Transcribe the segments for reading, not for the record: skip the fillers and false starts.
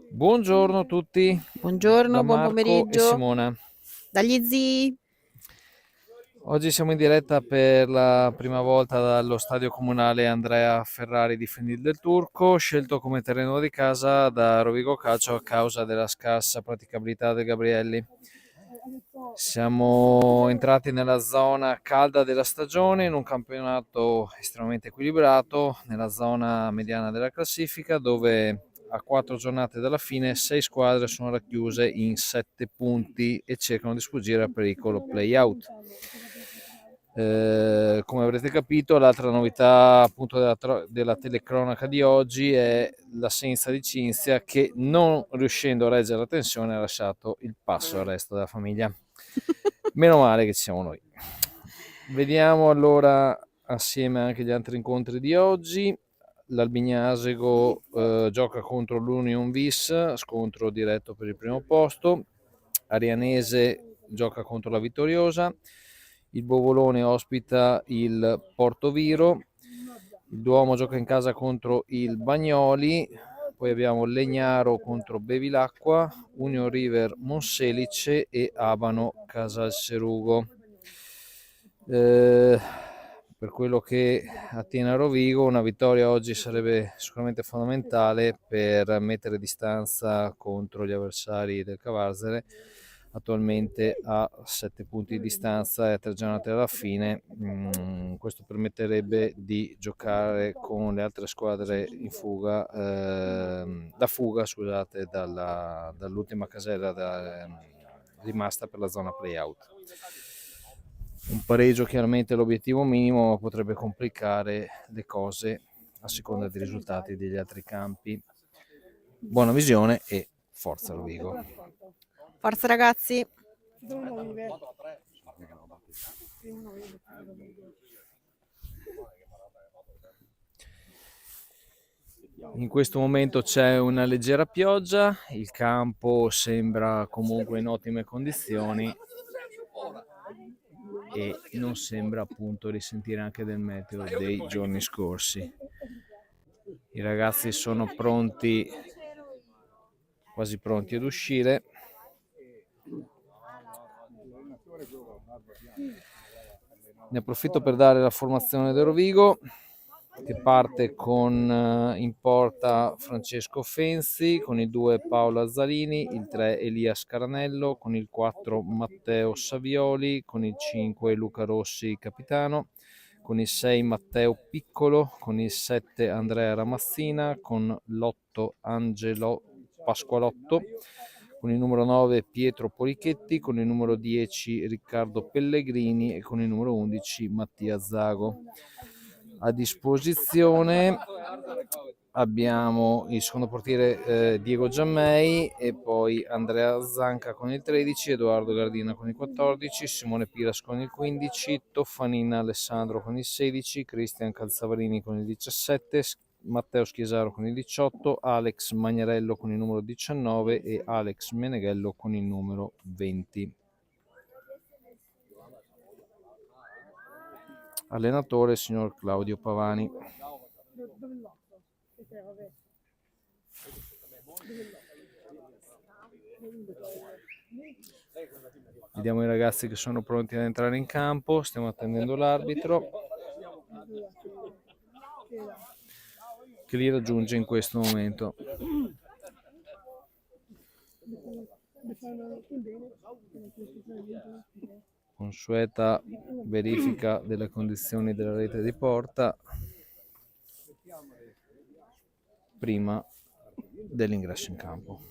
Buongiorno a tutti, da Buongiorno, buon Marco e pomeriggio Simona. dagli zii. Oggi siamo in diretta per la prima volta dallo stadio comunale Andrea Ferrari di Fendil del Turco, scelto come terreno di casa da Rovigo Calcio a causa della scarsa praticabilità del Gabrielli. Siamo entrati nella zona calda della stagione in un campionato estremamente equilibrato, nella zona mediana della classifica, dove a 4 giornate dalla fine 6 squadre sono racchiuse in 7 punti e cercano di sfuggire al pericolo play-out. Come avrete capito, l'altra novità appunto della telecronaca di oggi è l'assenza di Cinzia, che, non riuscendo a reggere la tensione, ha lasciato il passo al resto della famiglia. Meno male che ci siamo noi. Vediamo allora assieme anche gli altri incontri di oggi. L'Albignasego gioca contro l'Union Vis, scontro diretto per il primo posto. Arianese gioca contro la Vittoriosa. Il Bovolone ospita il Portoviro. Il Duomo gioca in casa contro il Bagnoli. Poi abbiamo Legnaro contro Bevilacqua, Union River Monselice e Abano Casalserugo. Per quello che attiene a Rovigo, una vittoria oggi sarebbe sicuramente fondamentale per mettere distanza contro gli avversari del Cavarzere, attualmente a 7 punti di distanza e a 3 giornate alla fine. Questo permetterebbe di giocare con le altre squadre in fuga, da fuga, scusate, dall'ultima casella rimasta per la zona play-out. Un pareggio chiaramente è l'obiettivo minimo, ma potrebbe complicare le cose a seconda dei risultati degli altri campi. Buona visione e forza Rovigo. Forza ragazzi. In questo momento c'è una leggera pioggia, il campo sembra comunque in ottime condizioni e non sembra appunto risentire anche del meteo dei giorni scorsi. I ragazzi sono pronti, quasi pronti ad uscire. Ne approfitto per dare la formazione del Rovigo, che parte con in porta Francesco Fenzi, con il 2 Paolo Azzalini, il 3 Elia Scaranello, con il 4 Matteo Savioli, con il 5 Luca Rossi capitano, con il 6 Matteo Piccolo, con il 7 Andrea Ramazzina, con l'8 Angelo Pasqualotto, con il numero 9 Pietro Polichetti, con il numero 10 Riccardo Pellegrini e con il numero 11 Mattia Zago. A disposizione abbiamo il secondo portiere Diego Giammei e poi Andrea Zanca con il 13, Edoardo Gardina con il 14, Simone Piras con il 15, Toffanina Alessandro con il 16, Cristian Calzavarini con il 17, Matteo Schiesaro con il 18, Alex Magnarello con il numero 19 e Alex Meneghello con il numero 20. Allenatore signor Claudio Pavani. Vediamo i ragazzi che sono pronti ad entrare in campo, stiamo attendendo l'arbitro che li raggiunge in questo momento. Consueta verifica delle condizioni della rete di porta prima dell'ingresso in campo.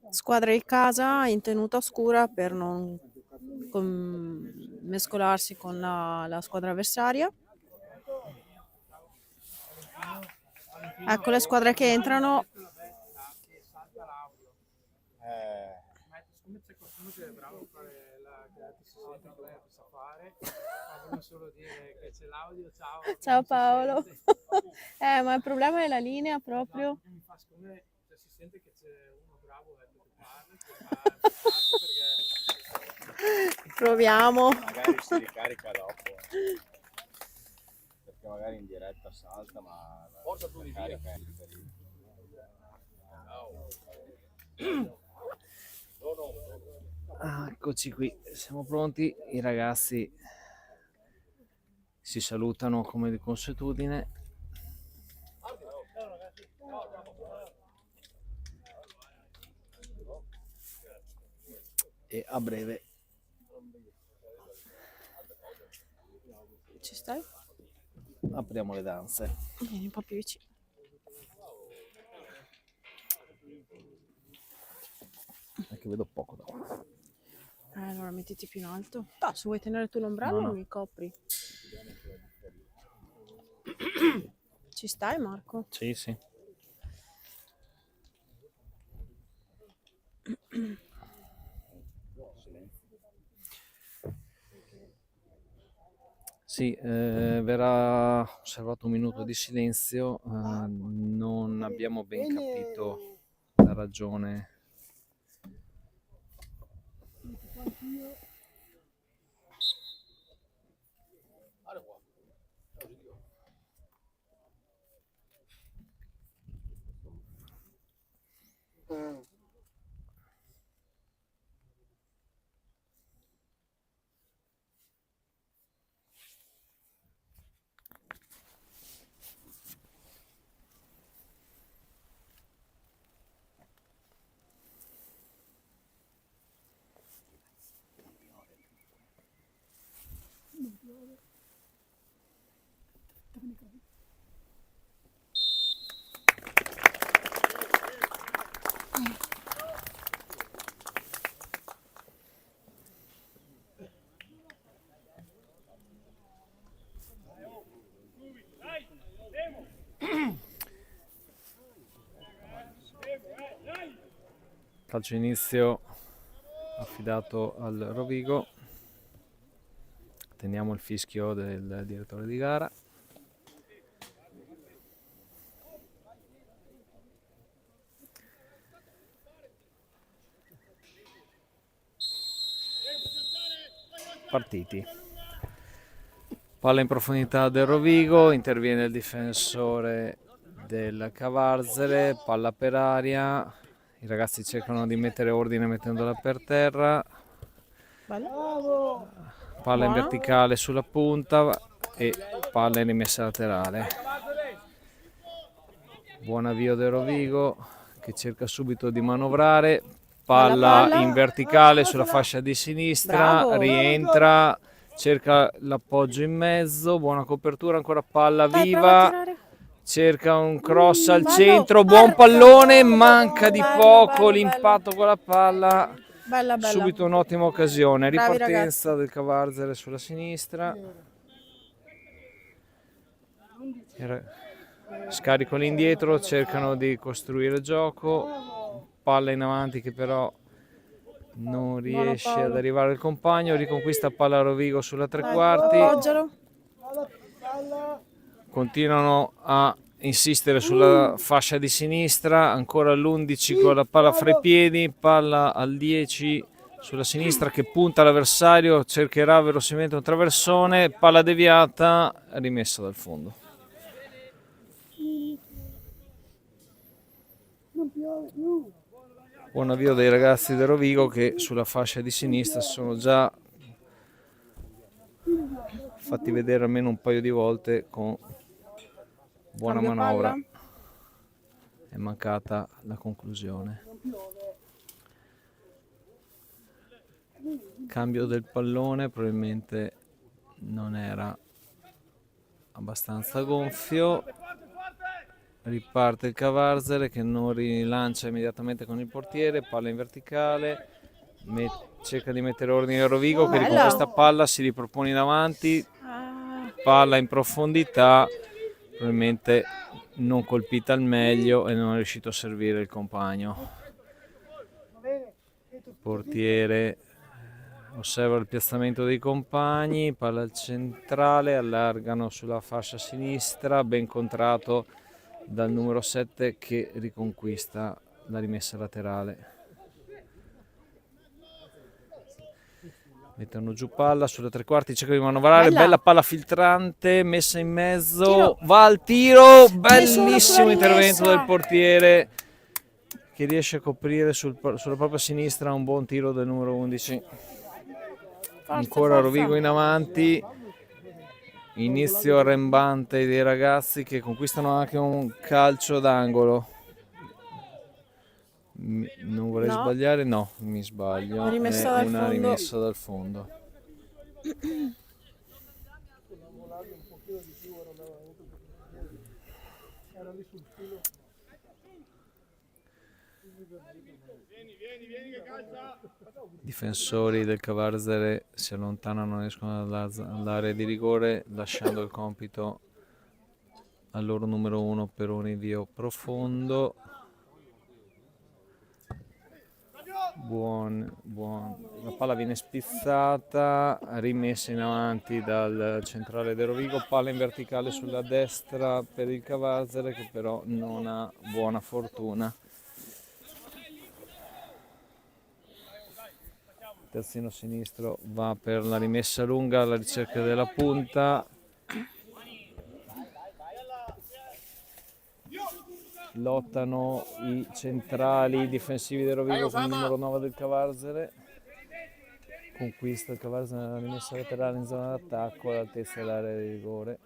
Squadra di casa in tenuta scura per non mescolarsi con la squadra avversaria. Ecco le squadre che entrano. Ciao Paolo. Ma il problema è la linea proprio. Proviamo. Magari si ricarica dopo. Perché magari in diretta salta, ma la carica è Eccoci qui, siamo pronti. I ragazzi si salutano come di consuetudine. E a breve Ci stai? apriamo le danze. Vieni un po' più vicino. Perché vedo poco da qua. Allora mettiti più in alto. Ah, se vuoi tenere tu l'ombrello No. mi copri. Ci stai, Marco? Sì, sì. Sì, verrà osservato un minuto di silenzio. Non abbiamo ben capito la ragione. Calcio inizio affidato al Rovigo. Teniamo il fischio del direttore di gara. Partiti. Palla in profondità del Rovigo, interviene il difensore del Cavarzere, palla per aria. I ragazzi cercano di mettere ordine mettendola per terra. Bello. Palla in Buona. verticale sulla punta e palla in rimessa laterale. Buon avvio del Rovigo che cerca subito di manovrare. Palla Palla. in verticale sulla fascia di sinistra, Bravo. rientra, cerca l'appoggio in mezzo, buona copertura, ancora palla Dai, prova a viva. tirare. Cerca un cross al Bello. centro, buon pallone, manca di Bello, poco bello, l'impatto con la palla. Bella, bella. Subito un'ottima occasione, Bravi ripartenza del Cavarzere sulla sinistra. Scarico all'indietro, cercano di costruire gioco, palla in avanti che però non riesce ad arrivare al compagno, riconquista palla a Rovigo sulla tre quarti. Appoggialo. Continuano a insistere sulla fascia di sinistra, ancora l'11 con la palla fra i piedi, palla al 10 sulla sinistra che punta l'avversario, cercherà verosimilmente un traversone, palla deviata, rimessa dal fondo. Buon avvio dei ragazzi del Rovigo che sulla fascia di sinistra sono già fatti vedere almeno un paio di volte con buona Cambio manovra. palla. È mancata la conclusione. Cambio del pallone, probabilmente non era abbastanza gonfio. Riparte il Cavarzere che non rilancia immediatamente con il portiere, palla in verticale, cerca di mettere ordine a Rovigo che con questa palla si ripropone in avanti, palla in profondità, probabilmente non colpita al meglio e non è riuscito a servire il compagno. Il portiere osserva il piazzamento dei compagni, palla al centrale, allargano sulla fascia sinistra, ben contrato dal numero 7 che riconquista la rimessa laterale. mettono giù palla sulle tre quarti, cerca di manovrare, Bella. bella palla filtrante, messa in mezzo, Tiro. va al tiro, Nessuno bellissimo sulla intervento rimessa. del portiere che riesce a coprire sulla propria sinistra un buon tiro del numero 11. Forza, Ancora forza. Rovigo in avanti, inizio arrembante dei ragazzi che conquistano anche un calcio d'angolo. Non vorrei No. sbagliare, no, mi sbaglio, Rimessa è dal una fondo. rimessa dal fondo. Difensori del Cavarzere si allontanano, non escono dall'area di rigore, lasciando il compito al loro numero 1 per un rinvio profondo. La palla viene spizzata, rimessa in avanti dal centrale De Rovigo, palla in verticale sulla destra per il Cavarzere che però non ha buona fortuna. Terzino sinistro va per la rimessa lunga alla ricerca della punta. Lottano i centrali difensivi del Rovigo con il numero 9 del Cavarzere. Conquista il Cavarzere nella rimessa laterale in zona d'attacco all'altezza dell'area di rigore.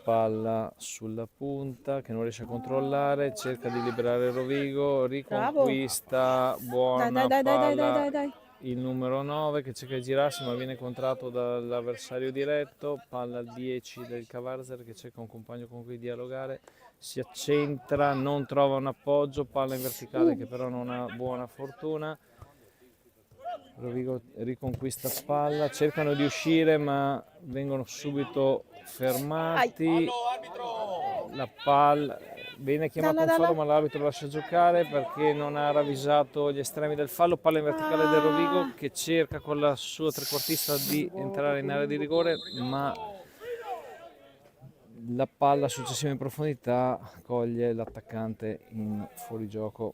Palla sulla punta che non riesce a controllare, cerca di liberare Rovigo, riconquista, buona palla. Dai. Il numero 9 che cerca di girarsi ma viene contratto dall'avversario diretto, palla al 10 del Cavarzere che cerca un compagno con cui dialogare, si accentra, non trova un appoggio, palla in verticale che però non ha buona fortuna. Rovigo riconquista palla, cercano di uscire ma vengono subito fermati. La palla viene chiamato un fallo ma l'arbitro lascia giocare perché non ha ravvisato gli estremi del fallo. Palla in verticale del Rovigo che cerca con la sua trequartista di entrare in area di rigore ma la palla successiva in profondità coglie l'attaccante in fuorigioco.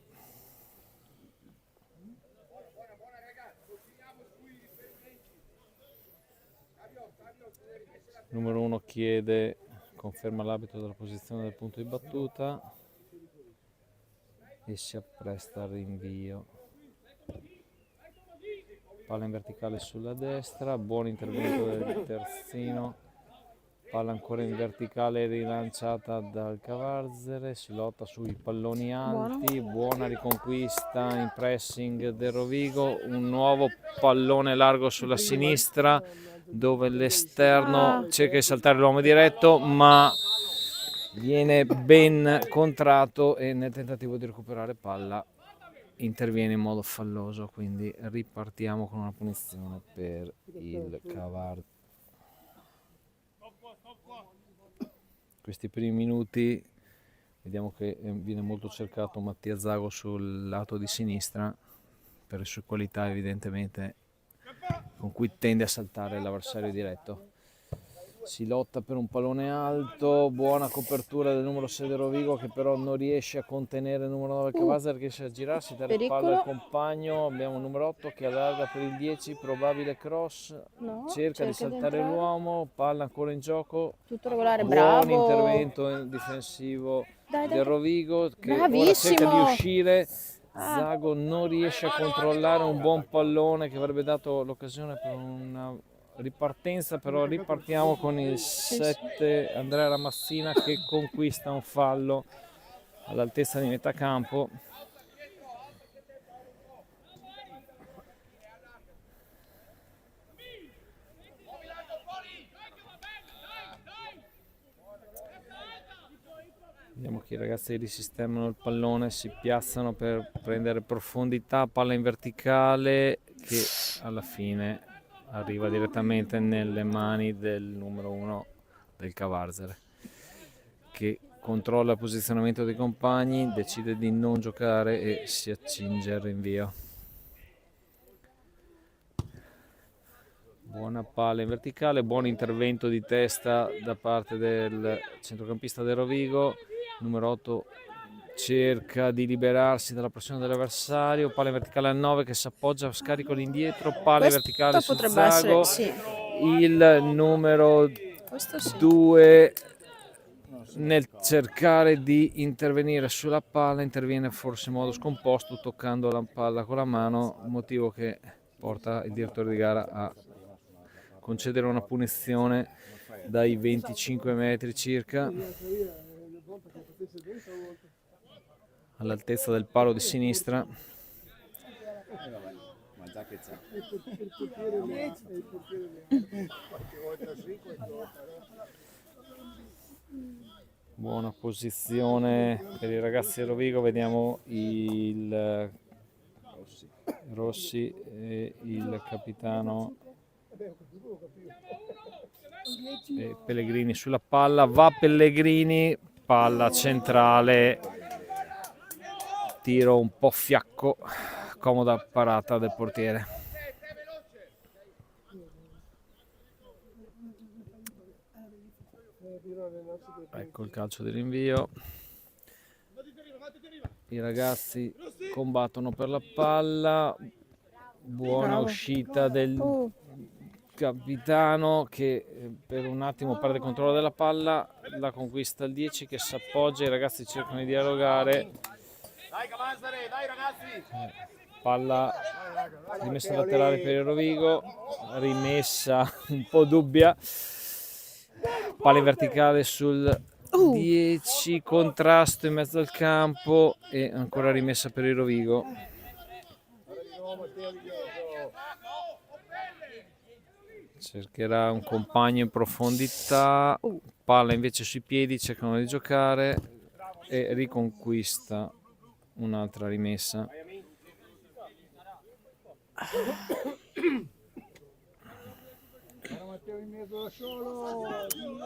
Numero 1 chiede, conferma l'arbitro della posizione del punto di battuta e si appresta al rinvio. Palla in verticale sulla destra, buon intervento del terzino, palla ancora in verticale rilanciata dal Cavarzere, si lotta sui palloni alti, buona riconquista in pressing del Rovigo, un nuovo pallone largo sulla sinistra dove l'esterno cerca di saltare l'uomo diretto ma viene ben contratto e nel tentativo di recuperare palla interviene in modo falloso, quindi ripartiamo con una punizione per il Cavarzere. Questi primi minuti vediamo che viene molto cercato Mattia Zago sul lato di sinistra per le sue qualità evidentemente con cui tende a saltare l'avversario diretto. Si lotta per un pallone alto, buona copertura del numero 6 del Rovigo che però non riesce a contenere il numero 9 Cavarzere, riesce a girarsi, dare palla al compagno. Abbiamo il numero 8 che allarga per il 10, probabile cross, cerca di saltare l'uomo, palla ancora in gioco. Tutto regolare, buon bravo. Intervento difensivo del Rovigo che ora cerca di uscire. Zago non riesce a controllare un buon pallone che avrebbe dato l'occasione per una ripartenza, però ripartiamo con il 7 Andrea Ramazzina che conquista un fallo all'altezza di metà campo. Vediamo che i ragazzi risistemano il pallone, si piazzano per prendere profondità, palla in verticale che alla fine arriva direttamente nelle mani del numero 1 del Cavarzere che controlla il posizionamento dei compagni, decide di non giocare e si accinge al rinvio. Buona palla in verticale, buon intervento di testa da parte del centrocampista del Rovigo, numero 8 cerca di liberarsi dalla pressione dell'avversario, palla in verticale al 9 che si appoggia, scarico all'indietro, palla in Questo verticale su potrebbe Zago, essere, sì. il numero Questo sì. 2 nel cercare di intervenire sulla palla interviene forse in modo scomposto toccando la palla con la mano, motivo che porta il direttore di gara a concedere una punizione dai 25 metri circa all'altezza del palo di sinistra. Ma già che c'è. Buona posizione per i ragazzi di Rovigo, vediamo il Rossi e il capitano e Pellegrini sulla palla, va Pellegrini, palla centrale, tiro un po' fiacco, comoda parata del portiere. Ecco il calcio di rinvio. I ragazzi combattono per la palla, buona Bravo. uscita del capitano che per un attimo perde il controllo della palla, la conquista il 10 che si appoggia, i ragazzi cercano di dialogare. Dai Cavazzare, dai ragazzi! Palla rimessa laterale per il Rovigo, rimessa un po' dubbia, palla in verticale sul 10, contrasto in mezzo al campo e ancora rimessa per il Rovigo. Cercherà un compagno in profondità, palla invece sui piedi, cercano di giocare e riconquista un'altra rimessa.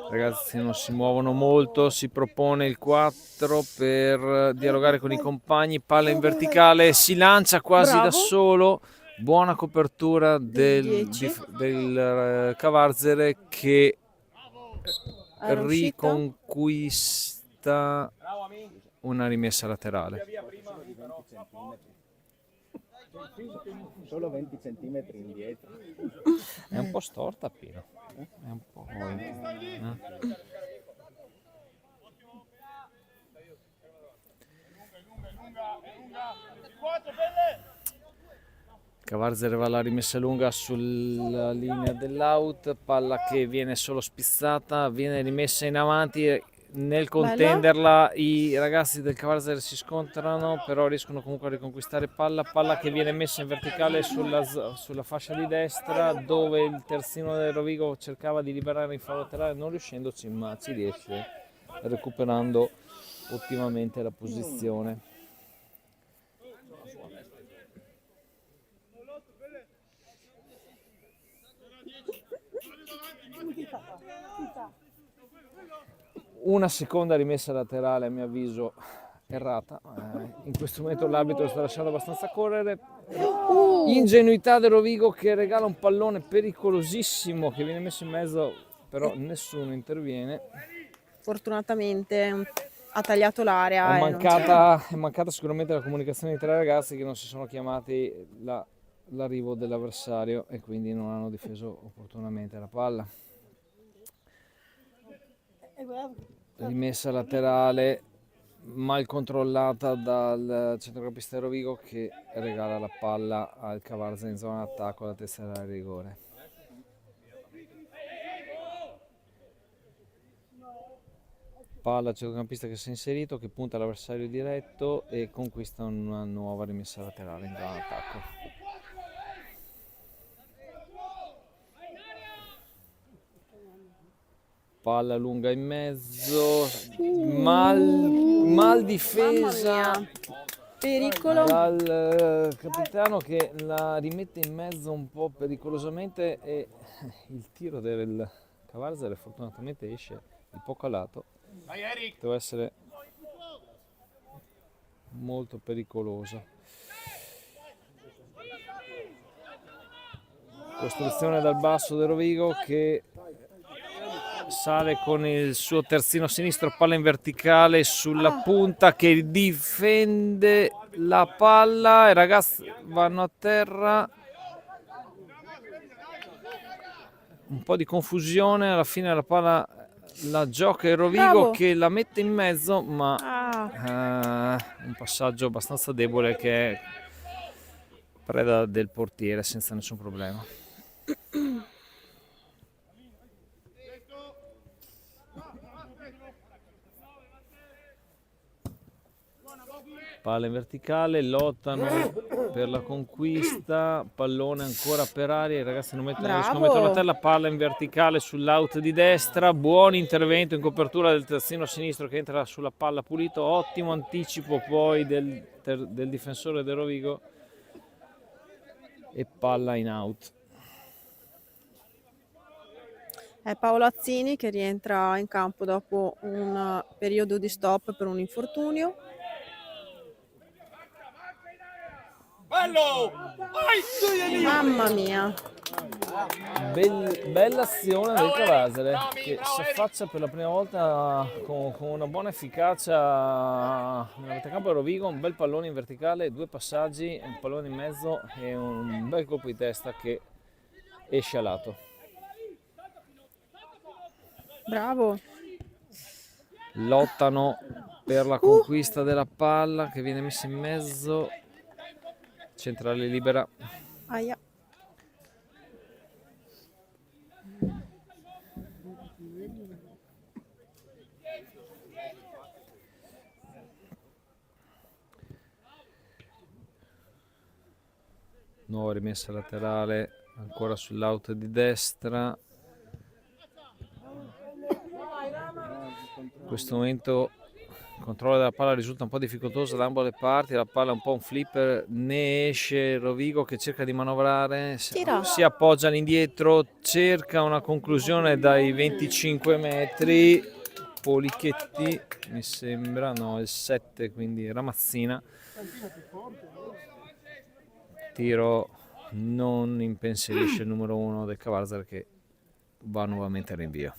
Ragazzi non si muovono molto, si propone il 4 per dialogare con i compagni, palla in verticale, si lancia quasi da Bravo. solo, buona copertura del Cavarzere che Era uscita? riconquista una rimessa laterale. Solo 20 centimetri indietro. È un po' storta Pino, è un po'... Cavarzere va alla rimessa lunga sulla linea dell'out, palla che viene solo spizzata, viene rimessa in avanti, nel contenderla i ragazzi del Cavarzere si scontrano, però riescono comunque a riconquistare palla che viene messa in verticale sulla fascia di destra, dove il terzino del Rovigo cercava di liberare in fallo laterale non riuscendoci, ma ci riesce recuperando ottimamente la posizione. Una seconda rimessa laterale a mio avviso errata, in questo momento l'arbitro sta lasciando abbastanza correre, ingenuità del Rovigo che regala un pallone pericolosissimo che viene messo in mezzo, però nessuno interviene. Fortunatamente ha tagliato l'area. È mancata sicuramente la comunicazione di tre ragazzi che non si sono chiamati l'arrivo dell'avversario e quindi non hanno difeso opportunamente la palla. Rimessa laterale mal controllata dal centrocampista di Rovigo che regala la palla al Cavarzere in zona d'attacco alla testa della rigore. Palla al centrocampista che si è inserito, che punta all'avversario diretto e conquista una nuova rimessa laterale in zona d'attacco. Palla lunga in mezzo, mal difesa Pericolo dal capitano che la rimette in mezzo un po' pericolosamente e il tiro del Cavarzere fortunatamente esce un po' calato. Deve essere molto pericoloso. Costruzione dal basso del Rovigo che sale con il suo terzino sinistro, palla in verticale sulla punta che difende la palla, i ragazzi vanno a terra, un po' di confusione, alla fine la palla la gioca il Rovigo. Bravo. Che la mette in mezzo, ma un passaggio abbastanza debole che è preda del portiere senza nessun problema. Palla in verticale, lottano per la conquista, pallone ancora per aria, i ragazzi non riescono a metterlo a terra, palla in verticale sull'out di destra, buon intervento in copertura del terzino sinistro che entra sulla palla pulito, ottimo anticipo poi del difensore del Rovigo e palla in out. È Paolo Azzini che rientra in campo dopo un periodo di stop per un infortunio. Mamma mia, Bella azione del Cavasere che si affaccia per la prima volta con una buona efficacia nella metacampo del Rovigo, un bel pallone in verticale, 2 passaggi, un pallone in mezzo e un bel colpo di testa che esce a lato. bravo. Lottano per la conquista della palla che viene messa in mezzo, centrale libera. Aia. Nuova rimessa laterale ancora sull'out di destra. In questo momento il controllo della palla risulta un po' difficoltoso da ambo le parti, la palla è un po' un flipper, ne esce Rovigo che cerca di manovrare, si appoggia all'indietro, cerca una conclusione dai 25 metri, Polichetti mi sembra, no, il 7, quindi Ramazzina. Tiro non impensierisce il numero 1 del Cavarzar che va nuovamente al rinvio.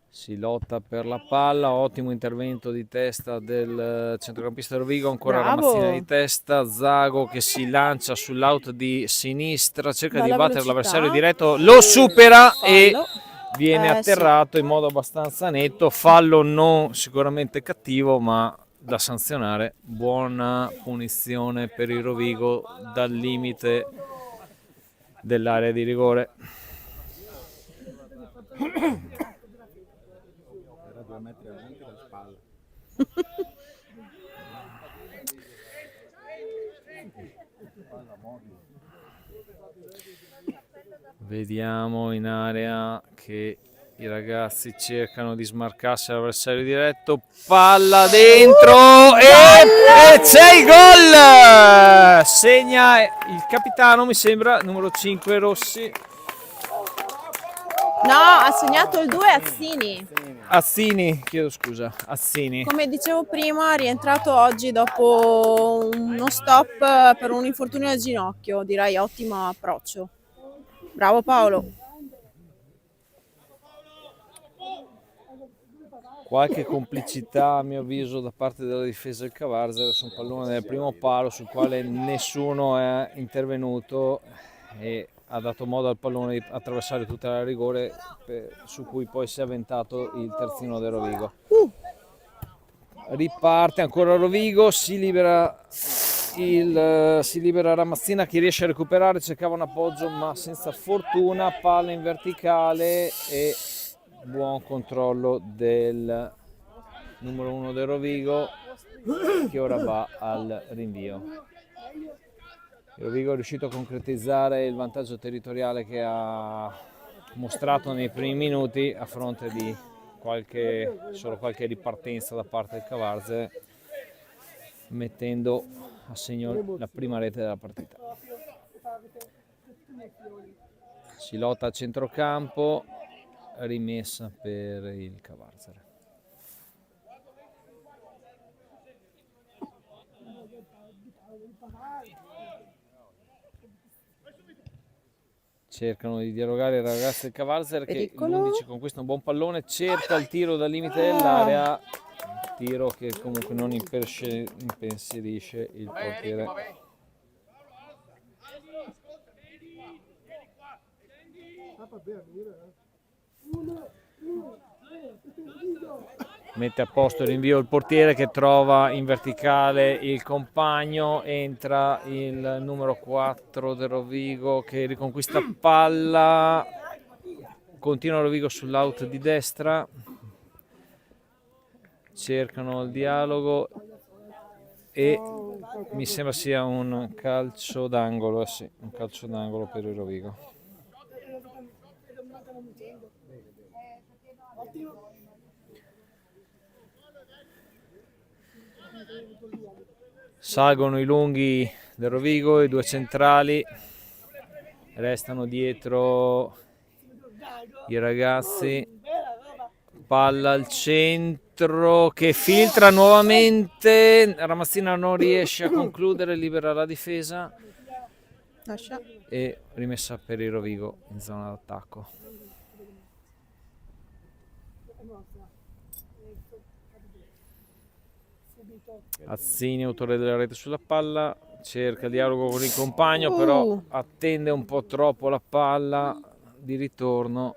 Si lotta per la palla, ottimo intervento di testa del centrocampista Rovigo, ancora Ramazzina di testa, Zago che si lancia sull'out di sinistra, cerca di battere l'avversario diretto, lo supera e viene atterrato in modo abbastanza netto, fallo non sicuramente cattivo ma da sanzionare, buona punizione per il Rovigo dal limite dell'area di rigore. Era 2 metri avanti la spalla. Vediamo in area che i ragazzi cercano di smarcarsi all'avversario diretto, palla dentro e c'è il gol! Segna il capitano, mi sembra, numero 5 Rossi. No, ha segnato il 2 Azzini, chiedo scusa, Azzini. Come dicevo prima, è rientrato oggi dopo uno stop per un infortunio al ginocchio, direi ottimo approccio. Bravo Paolo. Qualche complicità a mio avviso da parte della difesa del Cavarzar su un pallone del primo palo sul quale nessuno è intervenuto e ha dato modo al pallone di attraversare tutta la rigore su cui poi si è avventato il terzino del Rovigo. Riparte ancora Rovigo, si libera Ramazzina che riesce a recuperare, cercava un appoggio ma senza fortuna, palla in verticale e buon controllo del numero 1 del Rovigo che ora va al rinvio. Il Rovigo è riuscito a concretizzare il vantaggio territoriale che ha mostrato nei primi minuti a fronte di solo qualche ripartenza da parte del Cavarzar, mettendo a segno la prima rete della partita. Si lotta a centrocampo, rimessa per il Cavarzar. cercano di dialogare i ragazzi del Cavalzer che Pericolo. l'11 conquista un buon pallone, cerca il tiro dal limite dell'area, tiro che comunque non impensierisce il portiere. Mette a posto il rinvio il portiere che trova in verticale il compagno, entra il numero 4 del Rovigo che riconquista palla, continua Rovigo sull'out di destra, cercano il dialogo e mi sembra sia un calcio d'angolo, sì, un calcio d'angolo per il Rovigo. Salgono i lunghi del Rovigo, i due centrali, restano dietro i ragazzi, palla al centro che filtra nuovamente, Ramazzina non riesce a concludere, libera la difesa Lascia. e rimessa per il Rovigo in zona d'attacco. Azzini, autore della rete sulla palla, cerca il dialogo con il compagno, però attende un po' troppo la palla di ritorno.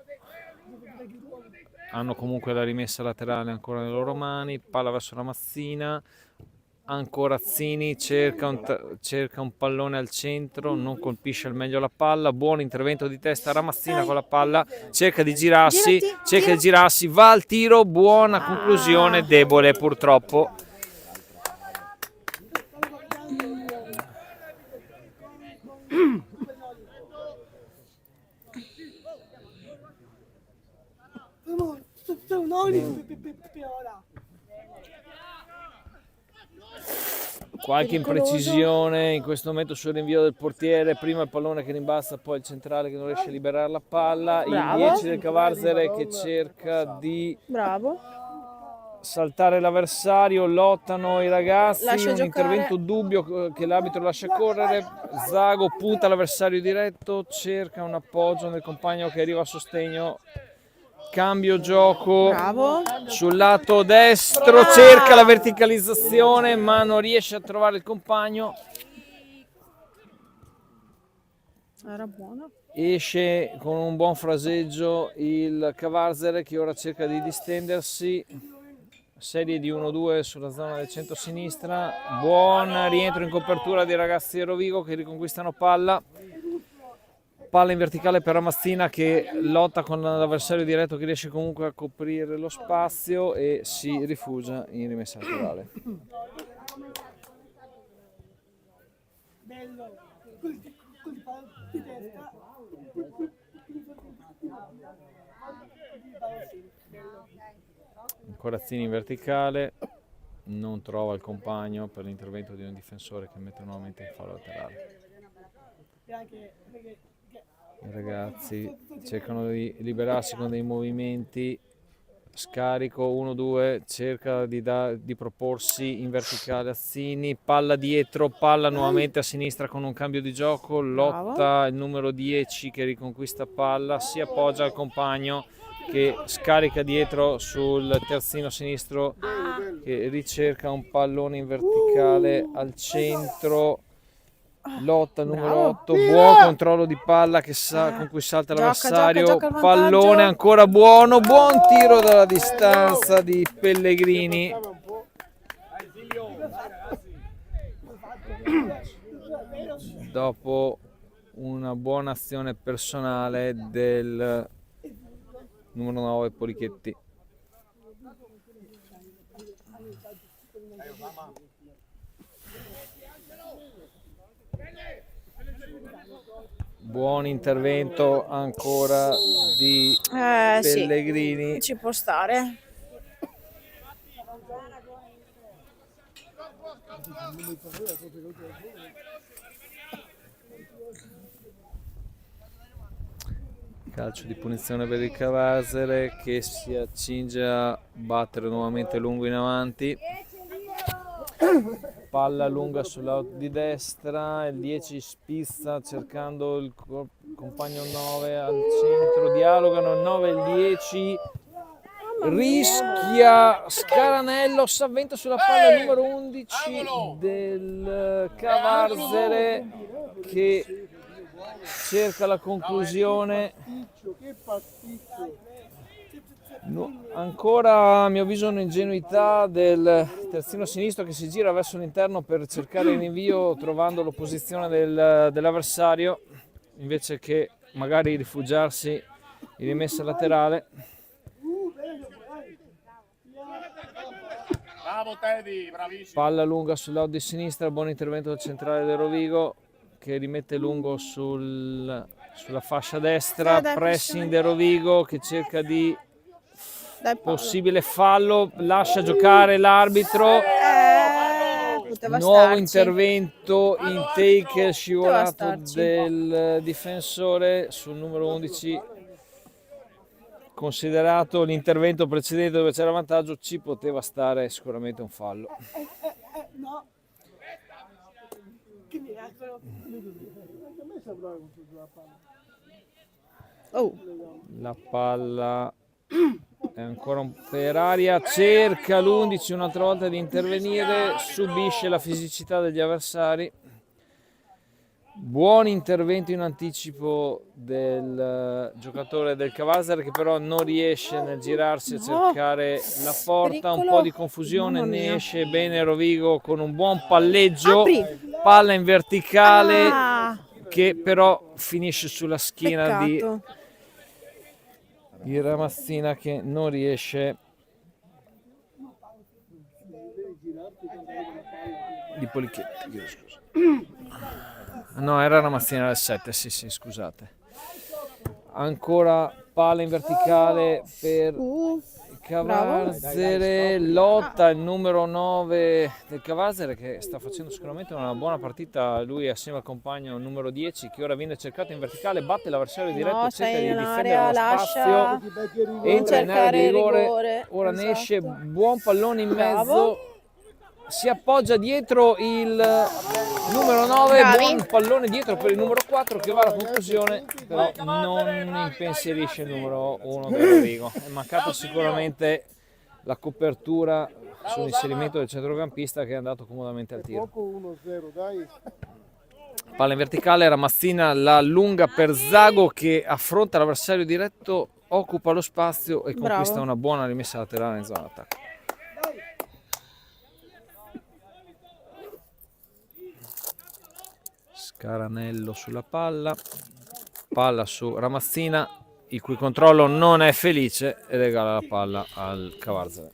Hanno comunque la rimessa laterale ancora nelle loro mani, palla verso Ramazzina, ancora Azzini, cerca un pallone al centro, non colpisce al meglio la palla, buon intervento di testa Ramazzina con la palla, cerca di girarsi, va al tiro, buona conclusione, debole purtroppo. Qualche imprecisione in questo momento sul rinvio del portiere, prima il pallone che rimbalza, poi il centrale che non riesce a liberare la palla, il 10 del Cavalzer che cerca di saltare l'avversario, lottano i ragazzi, un intervento dubbio che l'arbitro lascia correre, Zago punta l'avversario diretto, cerca un appoggio nel compagno che arriva a sostegno, cambio gioco. Bravo. Sul lato destro cerca la verticalizzazione ma non riesce a trovare il compagno, Era buono. esce con un buon fraseggio il Cavalzer che ora cerca di distendersi, serie di 1-2 sulla zona del centro-sinistra, buon rientro in copertura dei ragazzi di Rovigo che riconquistano palla in verticale per Ramazzina che lotta con l'avversario diretto che riesce comunque a coprire lo spazio e si rifugia in rimessa laterale. Corazzini in verticale, non trova il compagno per l'intervento di un difensore che mette nuovamente in fallo laterale. I ragazzi cercano di liberarsi con dei movimenti, scarico 1-2, cerca di proporsi in verticale Azzini, palla dietro, palla nuovamente a sinistra con un cambio di gioco, lotta il numero 10 che riconquista palla, si appoggia al compagno che scarica dietro sul terzino sinistro che ricerca un pallone in verticale al centro, lotta numero 8, buon controllo di palla che con cui salta l'avversario, pallone ancora buono, buon tiro dalla distanza di Pellegrini. Dopo una buona azione personale del numero 9 Polichetti. Buon intervento ancora di Pellegrini. Sì, ci può stare. Calcio di punizione per il Cavalzer che si accinge a battere nuovamente lungo in avanti. Palla lunga sull'out di destra, il 10 spizza cercando il compagno 9 al centro, dialogano il 9 e il 10, rischia Scaranello, s'avventa sulla palla il numero 11 del Cavarzere che cerca la conclusione. No, ancora a mio avviso un'ingenuità del terzino sinistro che si gira verso l'interno per cercare il rinvio trovando l'opposizione dell'avversario invece che magari rifugiarsi in rimessa laterale. Bravo Teddy, bravissimo. Palla lunga sul lato di sinistra, buon intervento del centrale del Rovigo che rimette lungo sulla fascia destra, pressing del Rovigo che cerca di possibile fallo, lascia giocare l'arbitro, nuovo intervento in take scivolato del difensore sul numero 11. Considerato l'intervento precedente dove c'era vantaggio, ci poteva stare sicuramente un fallo. La palla è ancora per aria, cerca l'11 un'altra volta di intervenire, subisce la fisicità degli avversari. Buon intervento in anticipo del giocatore del Cavarzere che però non riesce nel girarsi a cercare la porta, un po' di confusione, ne esce bene Rovigo con un buon palleggio, palla in verticale che però finisce sulla schiena di Ramazzina che non riesce di Polichetti, scusa. No, era Ramazzina del 7, sì, scusate. Ancora palla in verticale per Cavarzere, lotta il numero 9 del Cavarzere che sta facendo sicuramente una buona partita, lui assieme al compagno numero 10 che ora viene cercato in verticale, batte l'avversario diretto, cerca di difendere lo spazio, entra in area di rigore, ora ne esce, buon pallone in mezzo, si appoggia dietro il numero 9, buon pallone dietro per il numero 4 che va alla conclusione, però non impensierisce il numero 1 del Rovigo. È mancata sicuramente la copertura sull'inserimento del centrocampista che è andato comodamente al tiro. Palla in verticale, Ramazzina la lunga per Zago che affronta l'avversario diretto, occupa lo spazio e conquista una buona rimessa laterale in zona d'attacco. Scaranello sulla palla su Ramazzina il cui controllo non è felice e regala la palla al Cavarzere.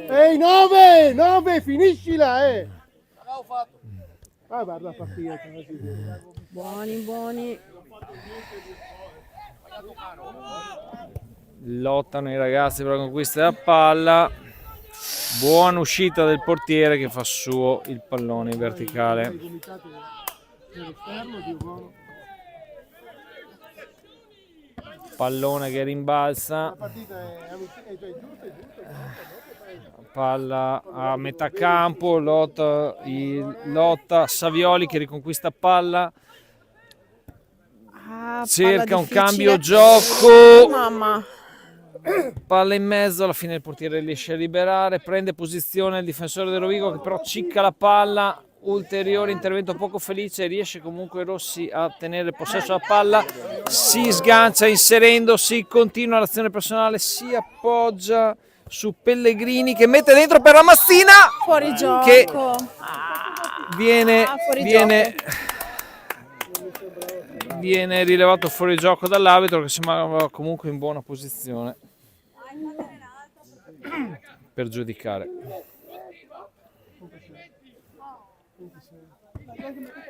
Ehi 9, finiscila guarda la partita. Buoni. Lottano i ragazzi per la conquista della palla, buona uscita del portiere che fa suo il pallone in verticale. Pallone che rimbalza, palla a metà campo, lotta Savioli che riconquista palla, cerca un cambio gioco, palla in mezzo, alla fine il portiere riesce a liberare, prende posizione il difensore del Rovigo che però cicca la palla, ulteriore intervento poco felice, riesce comunque Rossi a tenere possesso della palla, si sgancia inserendosi, continua l'azione personale, si appoggia su Pellegrini che mette dentro per Ramazzina fuori gioco che viene rilevato fuori gioco dall'arbitro che sembrava comunque in buona posizione per giudicare.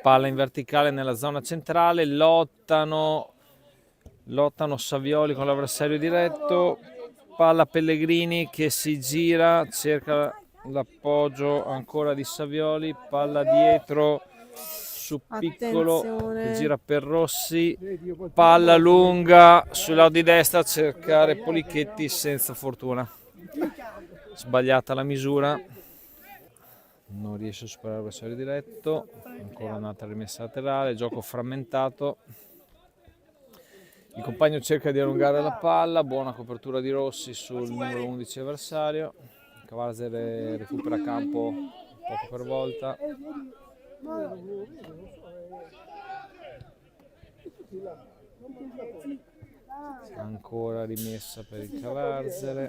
Palla in verticale nella zona centrale, lottano Savioli con l'avversario diretto, palla Pellegrini che si gira, cerca l'appoggio ancora di Savioli, palla dietro su Piccolo che gira per Rossi, palla lunga sul lato di destra a cercare Polichetti senza fortuna. Sbagliata la misura, non riesce a superare l'avversario diretto, ancora un'altra rimessa laterale, gioco frammentato. Il compagno cerca di allungare la palla, buona copertura di Rossi sul numero 11 avversario. Cavarzere recupera campo poco per volta. Ancora rimessa per il Cavarzere,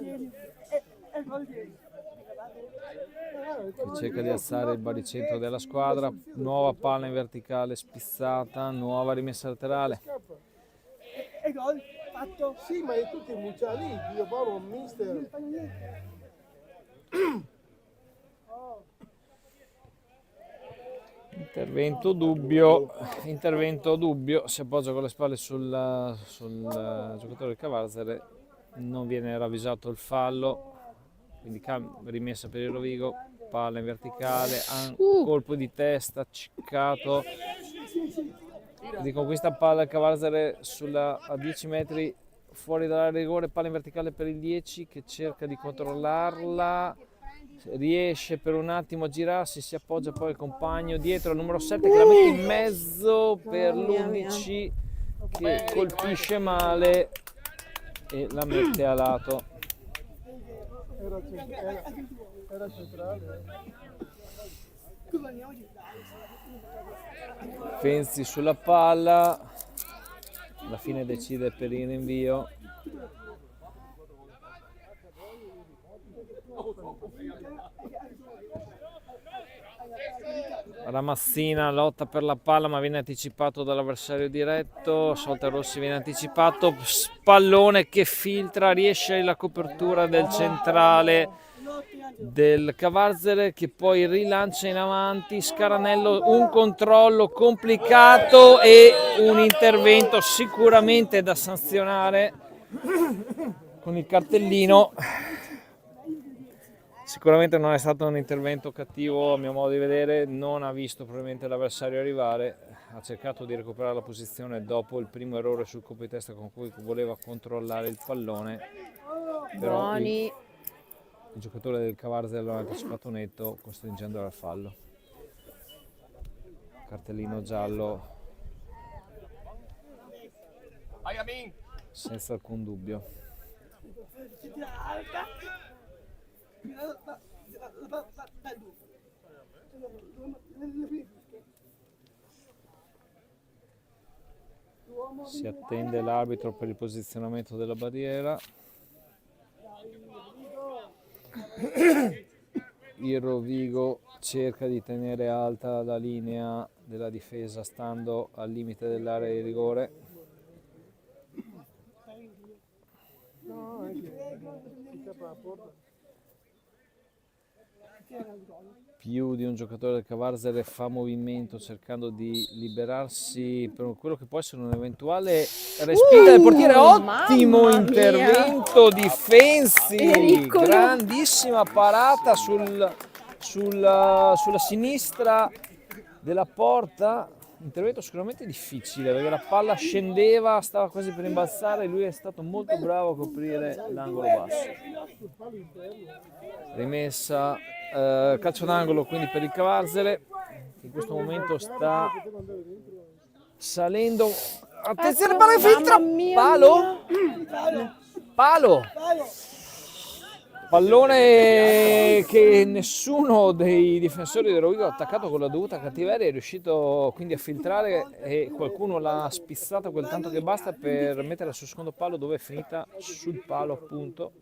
che cerca di alzare il baricentro della squadra. Nuova palla in verticale spizzata, nuova rimessa laterale. E gol fatto. Sì, ma è tutto muccia lì, io Paolo, mister. Intervento dubbio, si appoggia con le spalle sul giocatore del Cavarzere, non viene ravvisato il fallo, quindi rimessa per il Rovigo, palla in verticale, colpo di testa, ciccato, di conquista palla il Cavarzere a 10 metri fuori dall'area di rigore, palla in verticale per il 10 che cerca di controllarla. Riesce per un attimo a girarsi, si appoggia poi al compagno dietro al numero 7 che la mette in mezzo per l'11 che colpisce male e la mette a lato. Era centrale. Fenzi sulla palla, alla fine decide per il rinvio. Ramassina lotta per la palla ma viene anticipato dall'avversario diretto, Solta Rossi viene anticipato, pallone che filtra, riesce la copertura del centrale del Cavarzere che poi rilancia in avanti, Scaranello, un controllo complicato e un intervento sicuramente da sanzionare con il cartellino. Sicuramente non è stato un intervento cattivo a mio modo di vedere, non ha visto probabilmente l'avversario arrivare, ha cercato di recuperare la posizione dopo il primo errore sul colpo di testa con cui voleva controllare il pallone, però il giocatore del Cavarzere l'ha anticipato netto costringendo al fallo. Cartellino giallo senza alcun dubbio. Si attende l'arbitro per il posizionamento della barriera. Il Rovigo cerca di tenere alta la linea della difesa stando al limite dell'area di rigore. Più di un giocatore del Cavarzere fa movimento cercando di liberarsi per quello che può essere un eventuale respinta del portiere. Ottimo intervento di Fenzi, grandissima parata sulla sinistra della porta. Intervento sicuramente difficile perché la palla scendeva, stava quasi per rimbalzare e lui è stato molto bravo a coprire l'angolo basso. Rimessa, calcio d'angolo quindi per il Cavarzere che in questo momento sta salendo. Attenzione, palla filtra, palo. Pallone che nessuno dei difensori del Rovigo ha attaccato con la dovuta cattiveria, è riuscito quindi a filtrare e qualcuno l'ha spizzata quel tanto che basta per metterla sul secondo palo dove è finita sul palo appunto.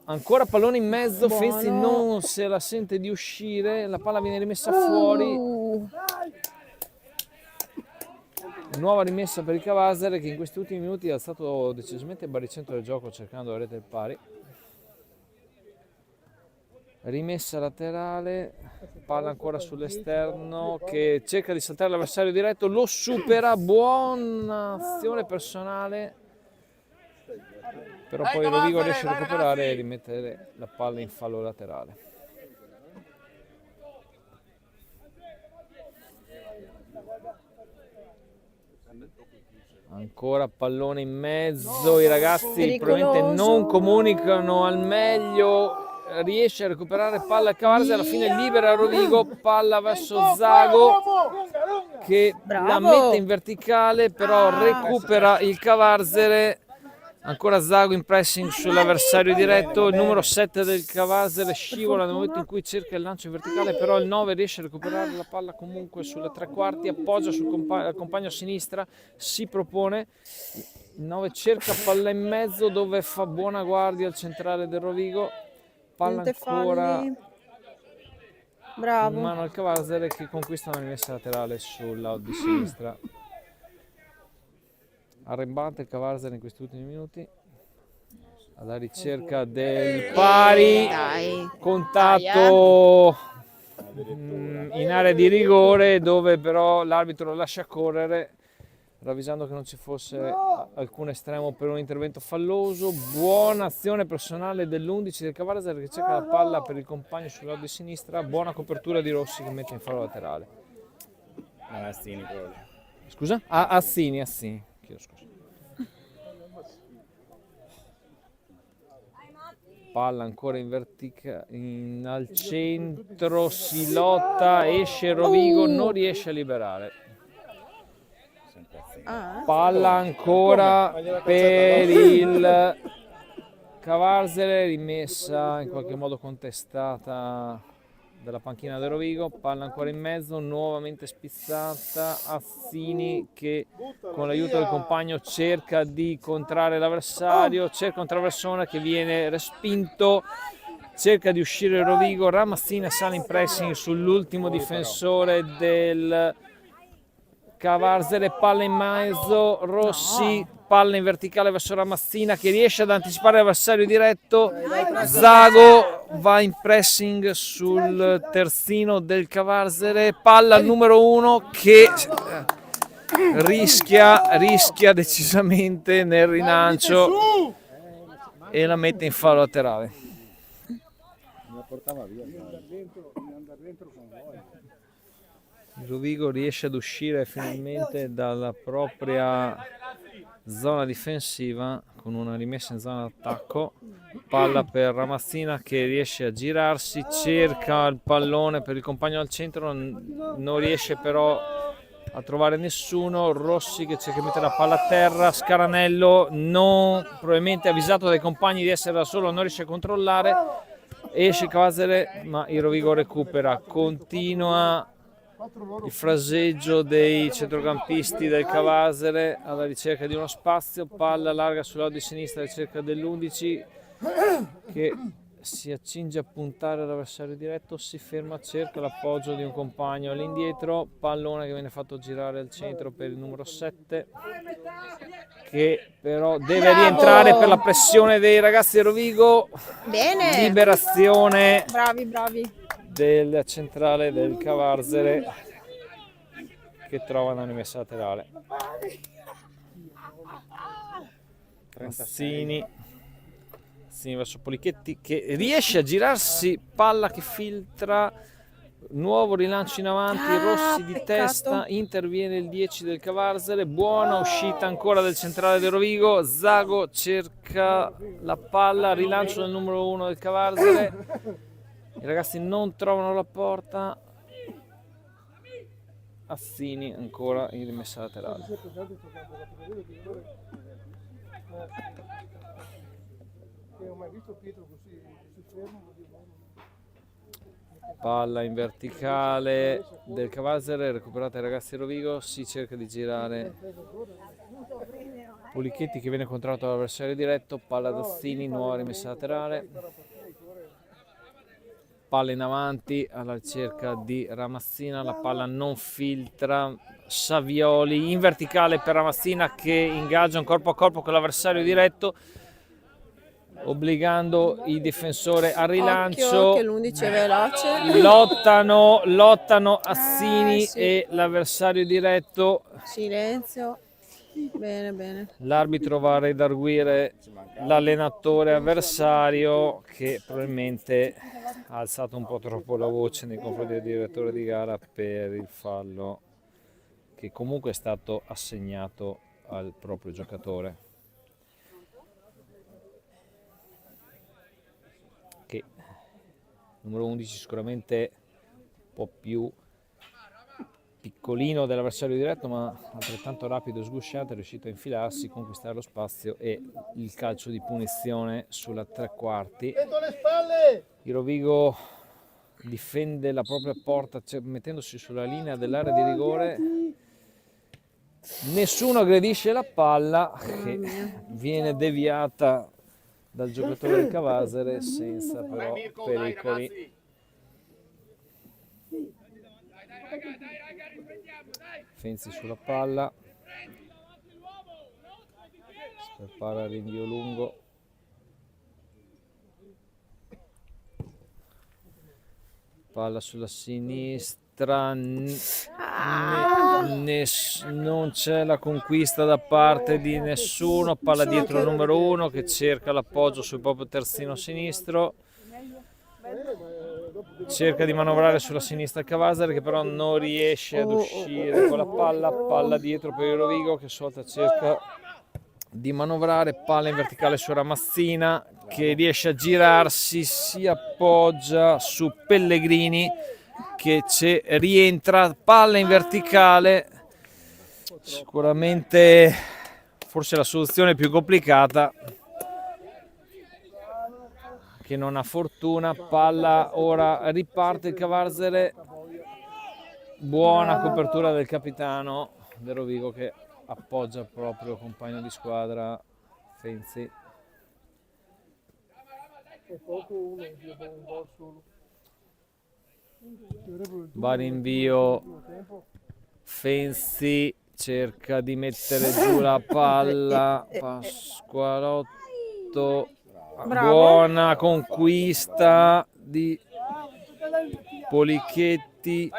Ancora pallone in mezzo, Fenzi non se la sente di uscire, la palla viene rimessa fuori. Nuova rimessa per il Cavarzere che in questi ultimi minuti ha stato decisamente il baricentro del gioco cercando la rete del pari. Rimessa laterale, palla ancora sull'esterno che cerca di saltare l'avversario diretto, lo supera, buona azione personale, però poi Rovigo riesce a recuperare e rimettere la palla in fallo laterale. Ancora pallone in mezzo, i ragazzi Pericoloso. probabilmente non comunicano al meglio, riesce a recuperare palla il Cavarzere, alla fine libera Rovigo, palla verso Zago che la Bravo. mette in verticale, però recupera il Cavarzere. Ancora Zago in pressing sull'avversario diretto, il numero 7 del Cavarzere scivola nel momento in cui cerca il lancio in verticale, però il 9 riesce a recuperare la palla comunque sulle tre quarti, appoggia sul compagno a sinistra, si propone, il 9 cerca palla in mezzo dove fa buona guardia al centrale del Rovigo, palla Niente ancora falli. in Bravo. mano al Cavarzere che conquista una rimessa laterale sull'out di sinistra. Arrembante il Cavarzere in questi ultimi minuti alla ricerca del pari, Dai. contatto in area di rigore dove però l'arbitro lo lascia correre ravvisando che non ci fosse alcun estremo per un intervento falloso. Buona azione personale dell'11 del Cavarzere che cerca la palla per il compagno sull'out di sinistra, buona copertura di Rossi che mette in fallo laterale. Manazzini quello lì. Scusa? Assini. Chiedo scusa. Palla ancora in al centro, si lotta, esce Rovigo, non riesce a liberare. Palla ancora per il Cavarzere, rimessa in qualche modo contestata dalla panchina del Rovigo, palla ancora in mezzo, nuovamente spizzata, Assini che con l'aiuto del compagno cerca di contrarre l'avversario, cerca un traversone che viene respinto, cerca di uscire il Rovigo, Ramazzina sale in pressing sull'ultimo difensore del Cavarzere, palla in mezzo, Rossi, palla in verticale verso Ramazzina che riesce ad anticipare l'avversario diretto, Zago va in pressing sul terzino del Cavarzere, palla al numero 1 che rischia decisamente nel rilancio e la mette in fallo laterale. Il Rovigo riesce ad uscire finalmente dalla propria zona difensiva con una rimessa in zona d'attacco, palla per Ramazzina che riesce a girarsi, cerca il pallone per il compagno al centro, non riesce però a trovare nessuno, Rossi che cerca di mettere la palla a terra, Scaranello probabilmente avvisato dai compagni di essere da solo non riesce a controllare, esce Cavarzere ma il Rovigo recupera, continua il fraseggio dei centrocampisti del Cavarzere alla ricerca di uno spazio, palla larga sulla di sinistra alla ricerca dell'11 che si accinge a puntare l'avversario diretto, si ferma, cerca l'appoggio di un compagno all'indietro, pallone che viene fatto girare al centro per il numero 7 che però deve rientrare per la pressione dei ragazzi del Rovigo. Bene. Liberazione Bravi. del centrale del Cavarzere che trova una rimessa laterale. Assini verso Polichetti che riesce a girarsi, palla che filtra, nuovo rilancio in avanti, Rossi di peccato. testa, interviene il 10 del Cavarzere, buona uscita ancora del centrale del Rovigo, Zago cerca la palla, rilancio del numero 1 del Cavarzere, i ragazzi non trovano la porta, Assini ancora in rimessa laterale. Palla in verticale del Cavarzere, recuperata dai ragazzi di Rovigo, si cerca di girare Polichetti che viene controllato dall'avversario diretto, palla da Assini, nuova rimessa laterale. Palla in avanti alla ricerca di Ramazzina, la palla non filtra, Savioli in verticale per Ramazzina che ingaggia un corpo a corpo con l'avversario diretto, obbligando il difensore al rilancio. Occhio che l'11 è veloce. Lottano Assini sì. e l'avversario diretto. Silenzio. Bene. L'arbitro va a redarguire l'allenatore avversario che probabilmente ha alzato un po' troppo la voce nei confronti del direttore di gara per il fallo che che comunque è stato assegnato al proprio giocatore, che numero 11 sicuramente un po' più piccolino dell'avversario diretto, ma altrettanto rapido e sgusciato, è riuscito a infilarsi, conquistare lo spazio e il calcio di punizione sulla tre quarti. Il Rovigo difende la propria porta mettendosi sulla linea dell'area di rigore. Nessuno aggredisce la palla, che viene deviata dal giocatore del Cavasere senza però pericoli. Fenzi sulla palla, si prepara il rinvio lungo, palla sulla sinistra, non c'è la conquista da parte di nessuno, palla dietro il numero 1 che cerca l'appoggio sul proprio terzino sinistro. Cerca di manovrare sulla sinistra il Cavasere, che però non riesce ad uscire con la palla dietro per il Rovigo, che svolta cerca di manovrare, palla in verticale su Ramazzina che riesce a girarsi, si appoggia su Pellegrini che rientra, palla in verticale, sicuramente forse la soluzione più complicata, che non ha fortuna. Palla, ora riparte il Cavasere, buona copertura del capitano del Rovigo che appoggia il proprio compagno di squadra Fenzi. Va rinvio, Fenzi cerca di mettere giù la palla, Pasqualotto. Bravo. Buona conquista di Polichetti,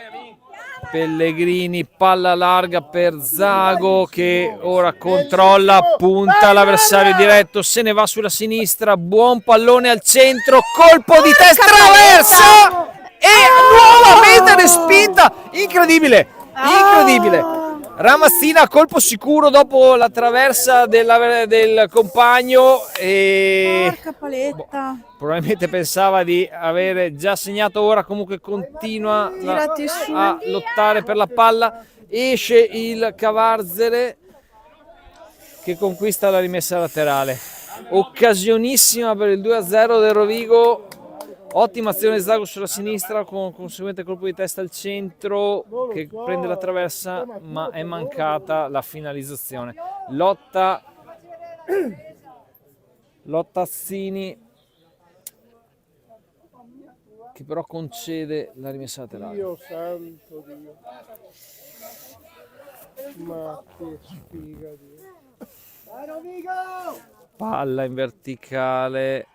Pellegrini, palla larga per Zago che ora controlla, punta l'avversario diretto, se ne va sulla sinistra, buon pallone al centro, colpo di testa, traversa e nuovamente respinta, incredibile, incredibile. Ramazzina colpo sicuro dopo la traversa del compagno e Porca paletta. probabilmente pensava di avere già segnato, ora comunque continua Tirati su. a lottare per la palla, esce il Cavasere che conquista la rimessa laterale, occasionissima per il 2-0 del Rovigo. Ottima azione di Zago sulla sinistra con conseguente colpo di testa al centro che prende la traversa, ma è mancata la finalizzazione. Lotta Azzini che però concede la rimessa laterale. Dio santo Dio. Ma che sfiga Dio. Vai Rovigo! Palla in verticale,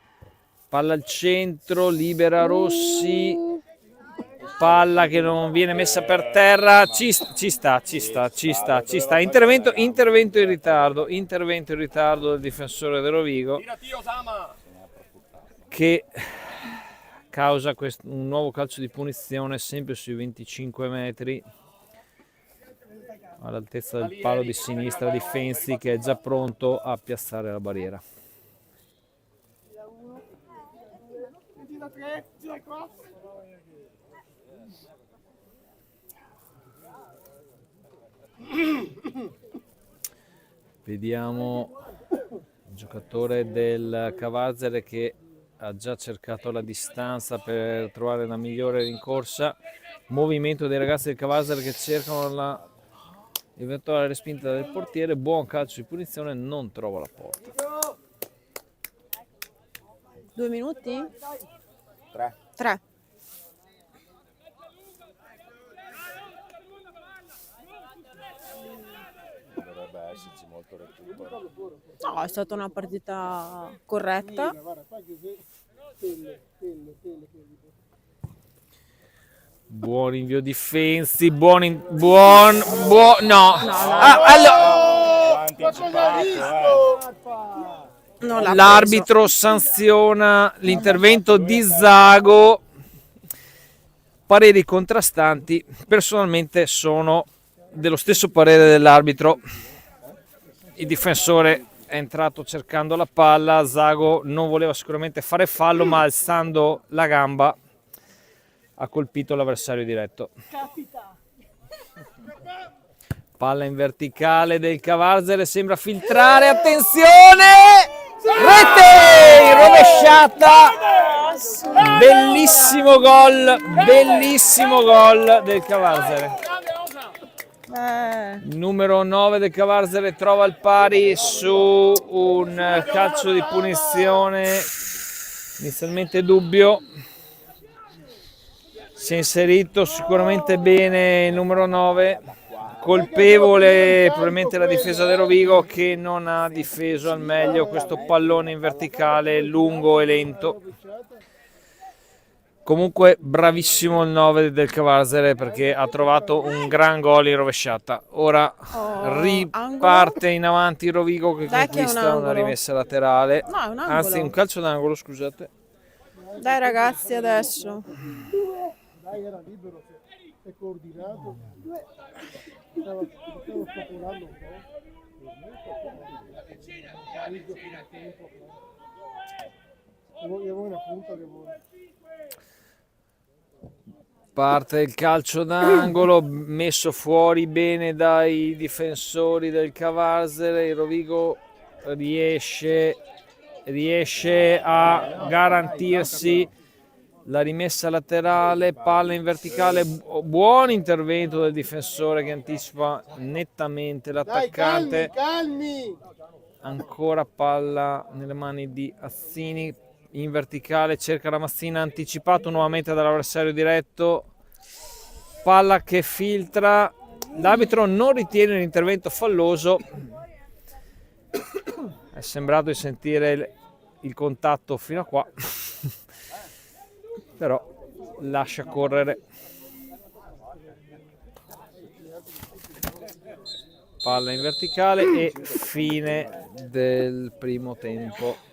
palla al centro, libera Rossi, palla che non viene messa per terra, ci sta, intervento in ritardo del difensore del Rovigo che causa un nuovo calcio di punizione sempre sui 25 metri all'altezza del palo di sinistra di Fenzi, che è già pronto a piazzare la barriera. Vediamo il giocatore del Cavasere che ha già cercato la distanza per trovare la migliore rincorsa. Movimento dei ragazzi del Cavasere che cercano la eventuale respinta del portiere. Buon calcio di punizione, non trova la porta. 2 minuti? 3. 3. Dovrebbe esserci molto recupero. No, è stata una partita corretta. Buon invio di Fenzi, no. Allora, Non l'ha l'arbitro sanziona l'intervento di Zago. Pareri contrastanti. Personalmente sono dello stesso parere dell'arbitro. Il difensore è entrato cercando la palla, Zago non voleva sicuramente fare fallo, ma alzando la gamba ha colpito l'avversario diretto. Palla in verticale del Cavarzere, sembra filtrare, attenzione! Rete! Rovesciata! Bellissimo gol del Cavarzere. Numero 9 del Cavarzere trova il pari su un calcio di punizione inizialmente dubbio. Si è inserito sicuramente bene il numero 9, colpevole probabilmente la difesa del Rovigo che non ha difeso al meglio questo pallone in verticale lungo e lento. Comunque bravissimo il 9 del Cavarzere perché ha trovato un gran gol in rovesciata. Ora riparte in avanti il Rovigo che conquista una rimessa laterale. No, è un angolo. Anzi, un calcio d'angolo, scusate. Dai ragazzi, adesso. Dai, era libero, è coordinato. Stavo spopolando un po'. Io una punta che vuole. Parte il calcio d'angolo, messo fuori bene dai difensori del Cavarzere. Il Rovigo riesce a garantirsi la rimessa laterale, palla in verticale, buon intervento del difensore che anticipa nettamente l'attaccante. Calmi! Ancora palla nelle mani di Azzini, in verticale cerca Ramazzina, anticipato nuovamente dall'avversario diretto, palla che filtra, l'arbitro non ritiene l'intervento falloso, è sembrato di sentire il contatto fino a qua, però lascia correre. Palla in verticale e fine del primo tempo.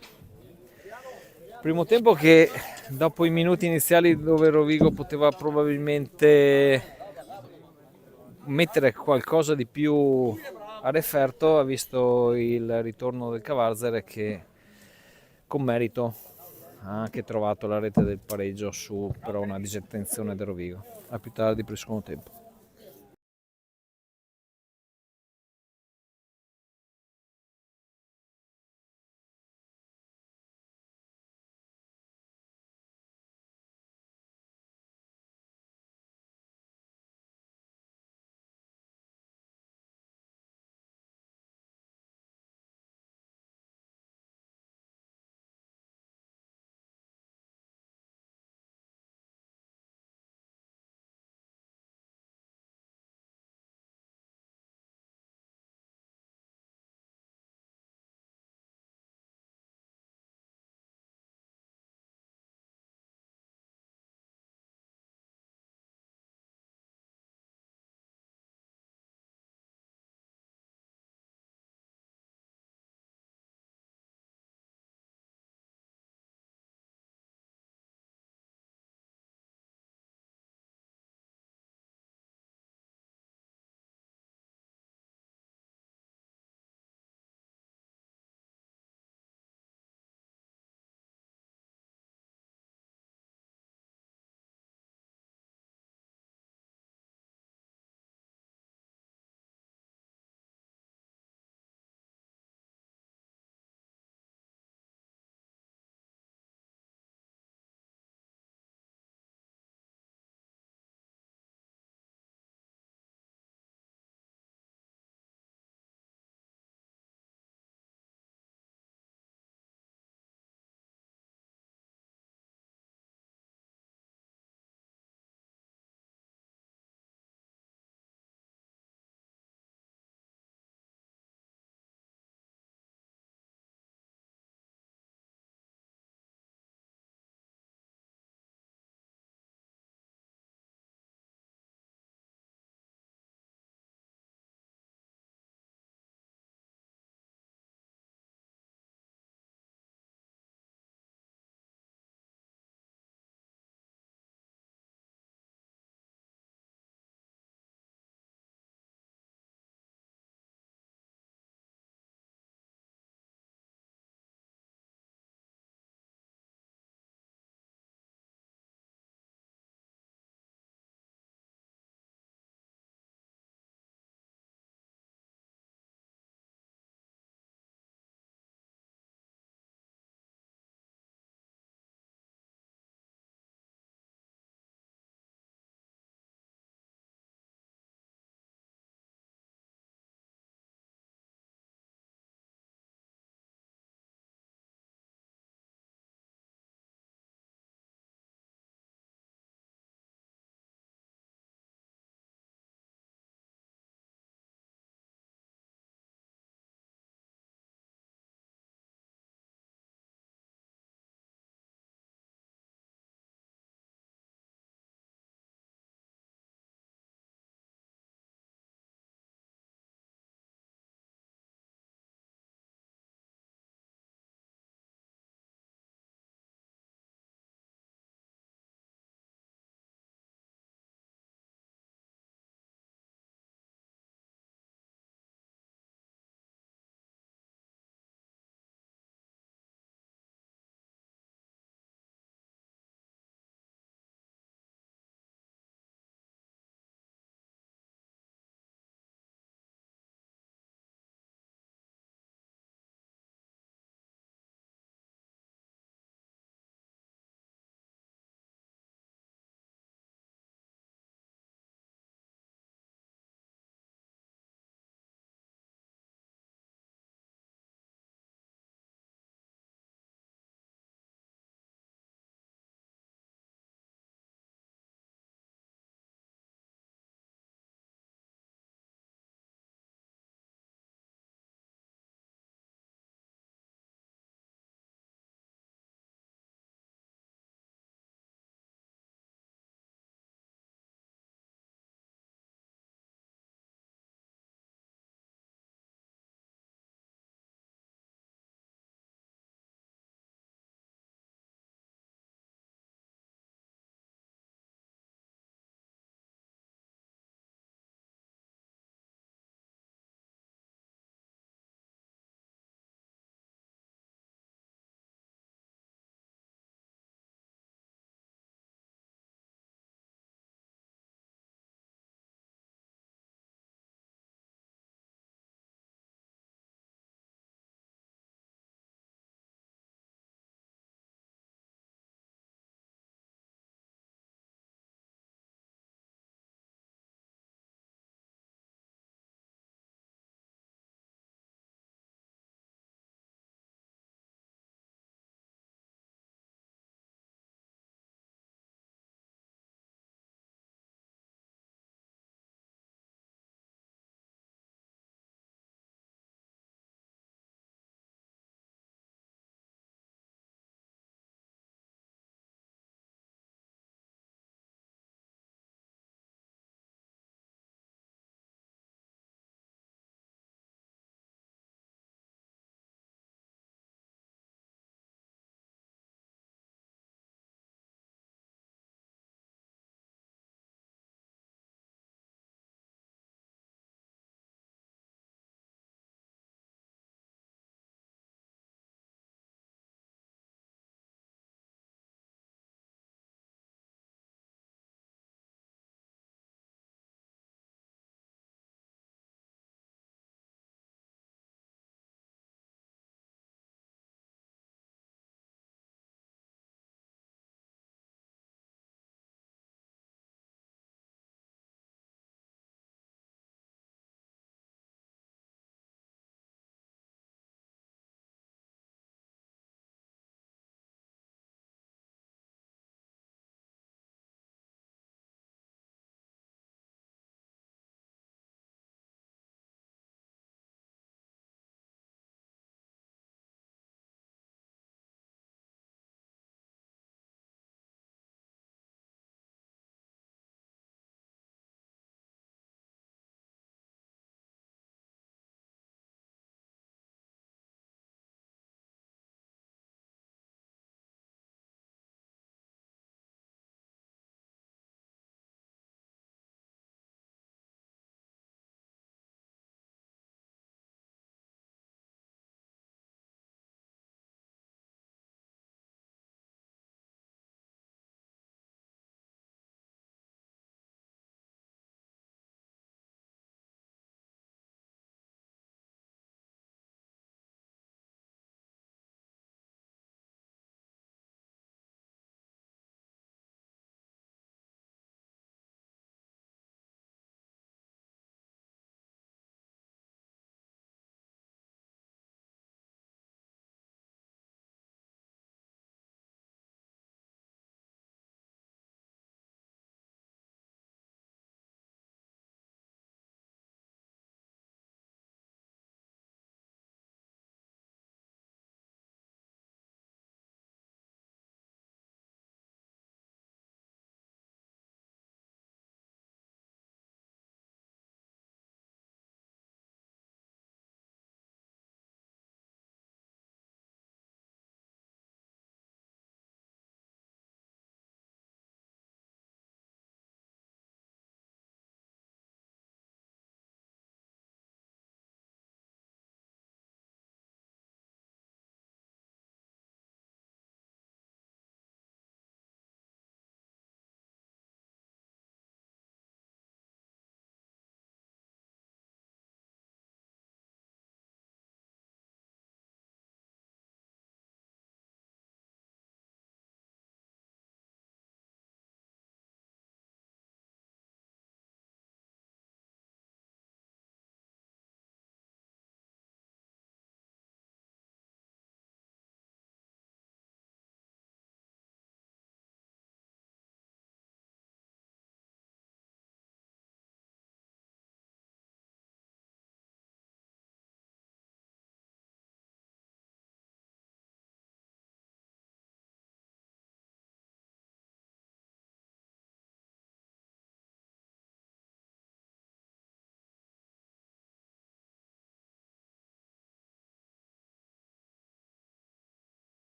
Primo tempo che dopo i minuti iniziali dove Rovigo poteva probabilmente mettere qualcosa di più a referto, ha visto il ritorno del Cavarzere che con merito ha anche trovato la rete del pareggio su però una disattenzione del Rovigo. A più tardi per il secondo tempo.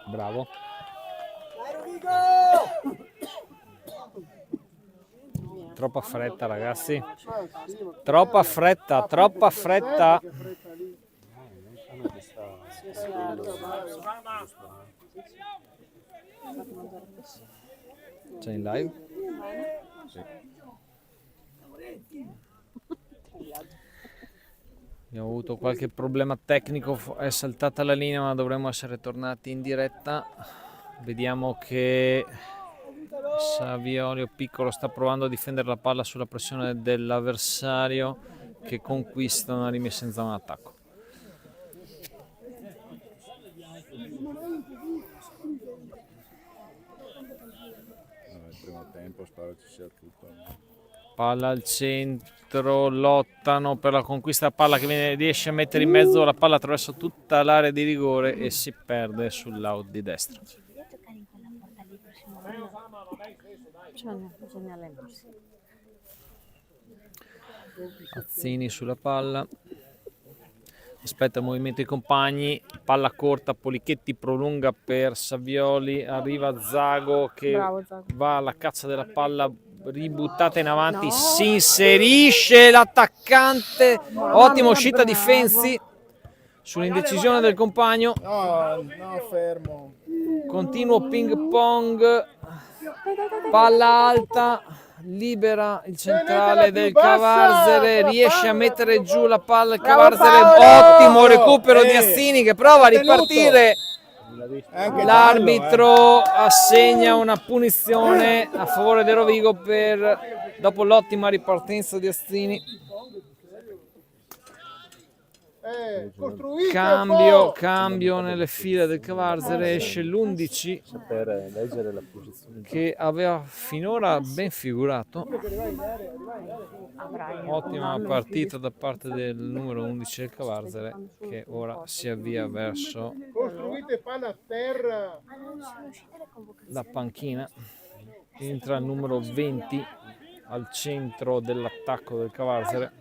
Bravo. Troppa fretta, ragazzi. Troppa fretta, troppa fretta. C'è in live? Abbiamo avuto qualche problema tecnico, è saltata la linea, ma dovremmo essere tornati in diretta. Vediamo che Saviolio Piccolo sta provando a difendere la palla sulla pressione dell'avversario, che conquista una rimessa in zona d'attacco. Nel primo tempo spero ci sia tutto. Palla al centro, lottano per la conquista palla che riesce a mettere in mezzo la palla attraverso tutta l'area di rigore e si perde sull'out di destra. Azzini sulla palla, aspetta il movimento dei compagni, palla corta, Polichetti prolunga per Savioli, arriva Zago che va alla caccia della palla, ributtata in avanti, si inserisce l'attaccante, ottima uscita di Fenzi sull'indecisione del compagno. No, fermo. Continuo ping pong, palla alta, libera il centrale del Cavarzere, riesce a mettere giù la palla il Cavarzere, ottimo recupero di Azzini che prova a ripartire. L'arbitro assegna una punizione a favore di Rovigo dopo l'ottima ripartenza di Azzini. Cambio nelle file del Cavarzere, esce l'11 che aveva finora ben figurato. Ottima partita da parte del numero 11 del Cavarzere, che ora si avvia verso la panchina. Entra il numero 20 al centro dell'attacco del Cavarzere,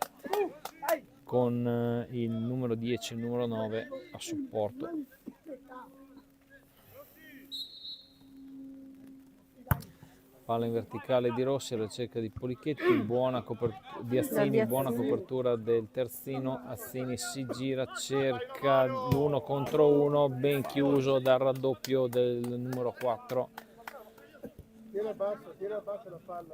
con il numero 10 e il numero 9 a supporto. Palla in verticale di Rossi alla ricerca di Polichetti, di Azzini, buona copertura del terzino. Azzini si gira, cerca l'uno contro uno, ben chiuso dal raddoppio del numero 4. Tira basso la palla.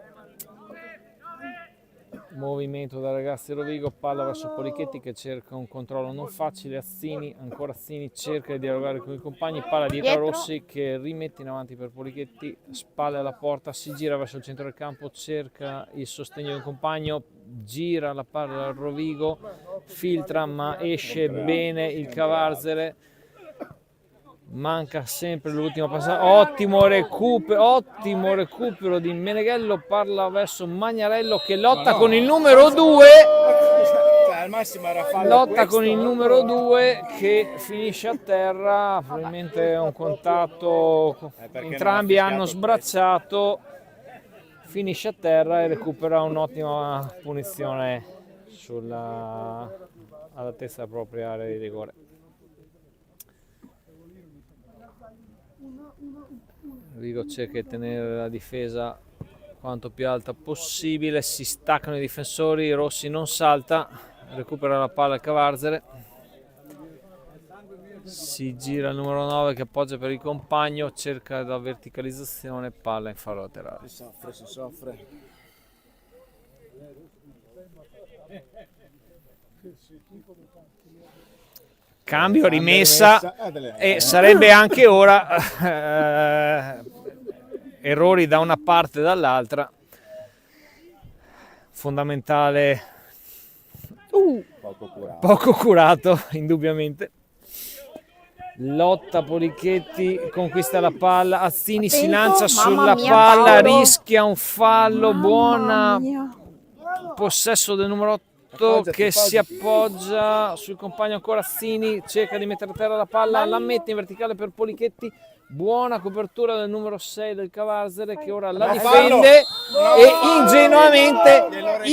Movimento da ragazzi Rovigo, palla verso Polichetti che cerca un controllo non facile. Azzini, ancora Azzini, cerca di dialogare con i compagni, palla dietro a Rossi che rimette in avanti per Polichetti, spalle alla porta, si gira verso il centro del campo, cerca il sostegno del compagno, gira la palla al Rovigo, filtra ma esce bene il Cavarzere. Manca sempre l'ultimo passaggio, ottimo recupero di Meneghello, parla verso Magnarello che lotta con il numero 2, che finisce a terra, probabilmente un contatto, entrambi hanno sbracciato, finisce a terra e recupera un'ottima punizione all'altezza della propria area di rigore. Rigo cerca di tenere la difesa quanto più alta possibile, si staccano i difensori, Rossi non salta, recupera la palla al Cavarzere, si gira il numero 9 che appoggia per il compagno, cerca la verticalizzazione, palla in fallo laterale. Si soffre. Cambio, rimessa e sarebbe anche ora errori da una parte e dall'altra. Fondamentale, poco curato indubbiamente. Lotta Polichetti, conquista la palla, Azzini si lancia sulla palla, rischia un fallo, buona possesso del numero 8 che si appoggia sul compagno ancora. Azzini cerca di mettere a terra la palla, la mette in verticale per Polichetti, buona copertura del numero 6 del Cavarzere che ora la difende e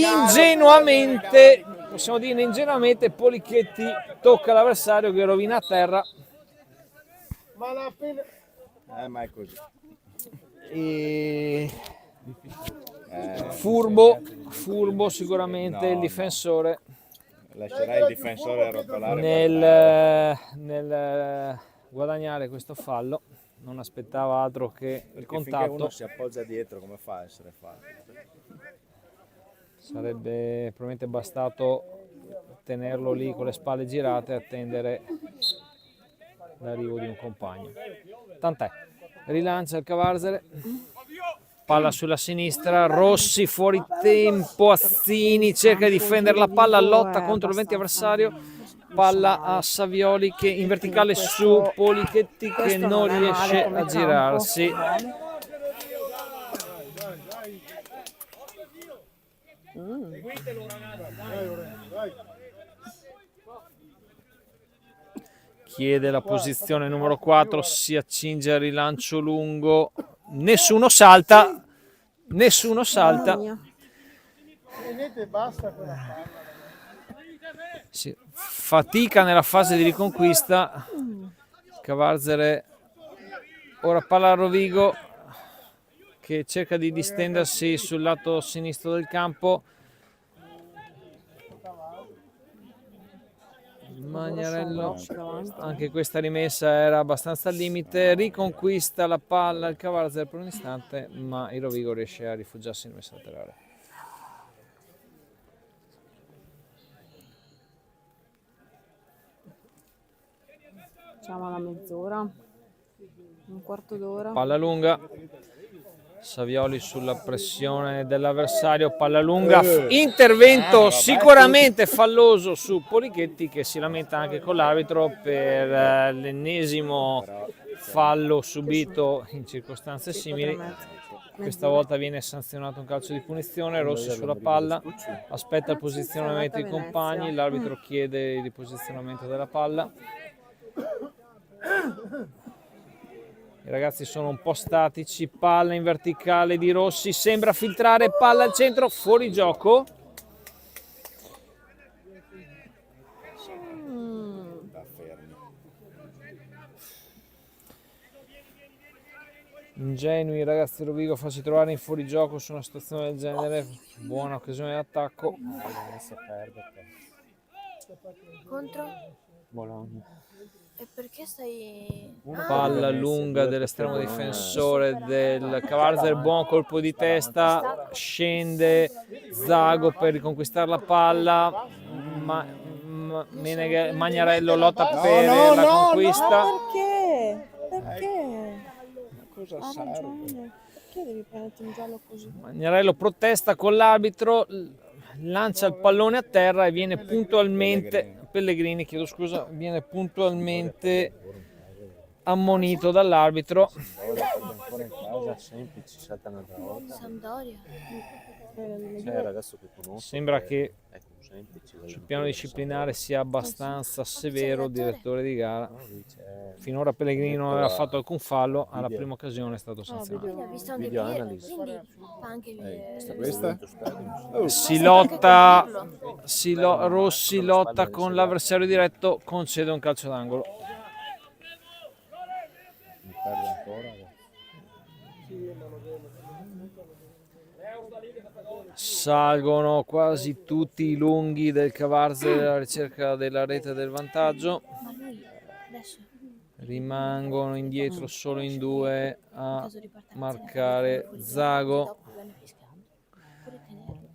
ingenuamente, possiamo dire ingenuamente, Polichetti tocca l'avversario che rovina a terra. Ma Ma è così. E furbo sicuramente il difensore Lascerai il difensore rotolare per nel guadagnare questo fallo. Non aspettava altro che il finché contatto. uno si appoggia dietro, come fa a essere fallo? Sarebbe probabilmente bastato tenerlo lì con le spalle girate e attendere l'arrivo di un compagno. Tant'è, rilancia il Cavarzere, palla sulla sinistra, Rossi fuori tempo, Azzini cerca di difendere la palla, lotta contro il 20 avversario, palla a Savioli che in verticale su Polichetti che non riesce a girarsi. Chiede la posizione numero 4, si accinge al rilancio lungo, nessuno salta. Vedete, basta quella palla. Sì, fatica nella fase di riconquista. Cavarzere, ora palla a Rovigo che cerca di distendersi sul lato sinistro del campo. Magnarello, anche questa rimessa era abbastanza al limite, riconquista la palla il Cavarzere per un istante, ma il Rovigo riesce a rifugiarsi in messa laterale. Facciamo alla mezz'ora, un quarto d'ora. Palla lunga, Savioli sulla pressione dell'avversario, palla lunga, intervento sicuramente falloso su Polichetti che si lamenta anche con l'arbitro per l'ennesimo fallo subito in circostanze simili. Questa volta viene sanzionato un calcio di punizione, Rossi sulla palla, aspetta il posizionamento dei compagni, l'arbitro chiede il riposizionamento della palla. I ragazzi sono un po' statici, palla in verticale di Rossi, sembra filtrare, palla al centro, fuori gioco. Ingenui i ragazzi di Rovigo, farsi trovare in fuorigioco su una situazione del genere, buona occasione di attacco. Contro? Bologna. E perché stai... Palla lunga dell'estremo difensore del Cavarzere, buon colpo di testa, scende Zago per riconquistare la palla, Magnarello lotta per la conquista. Perché? Cosa Ha serve? ragione. Perché devi prenderti un giallo così? Magnarello protesta con l'arbitro, lancia il pallone a terra e viene puntualmente Pellegrini, chiedo scusa, viene puntualmente ammonito dall'arbitro. Ancora in casa, semplici, salta un'altra volta. Sampdoria. C'è il ragazzo che conosco. Sembra che Ecco, semplici. sul piano disciplinare sia abbastanza severo il direttore di gara. Finora Pellegrini non aveva fatto alcun fallo, alla prima occasione è stato sanzionato. Quindi ha visto anche Video Piero, analisi. quindi fa anche vedere. Questa? Si lotta, Rossi lotta con l'avversario diretto, concede un calcio d'angolo. Mi perde ancora. Salgono quasi tutti i lunghi del Cavarzere alla ricerca della rete del vantaggio. Ma lui adesso, Rimangono indietro solo in due in a caso di partenza, marcare fuori gioco, Zago. dopo viene fischiato. Puoi tenerlo.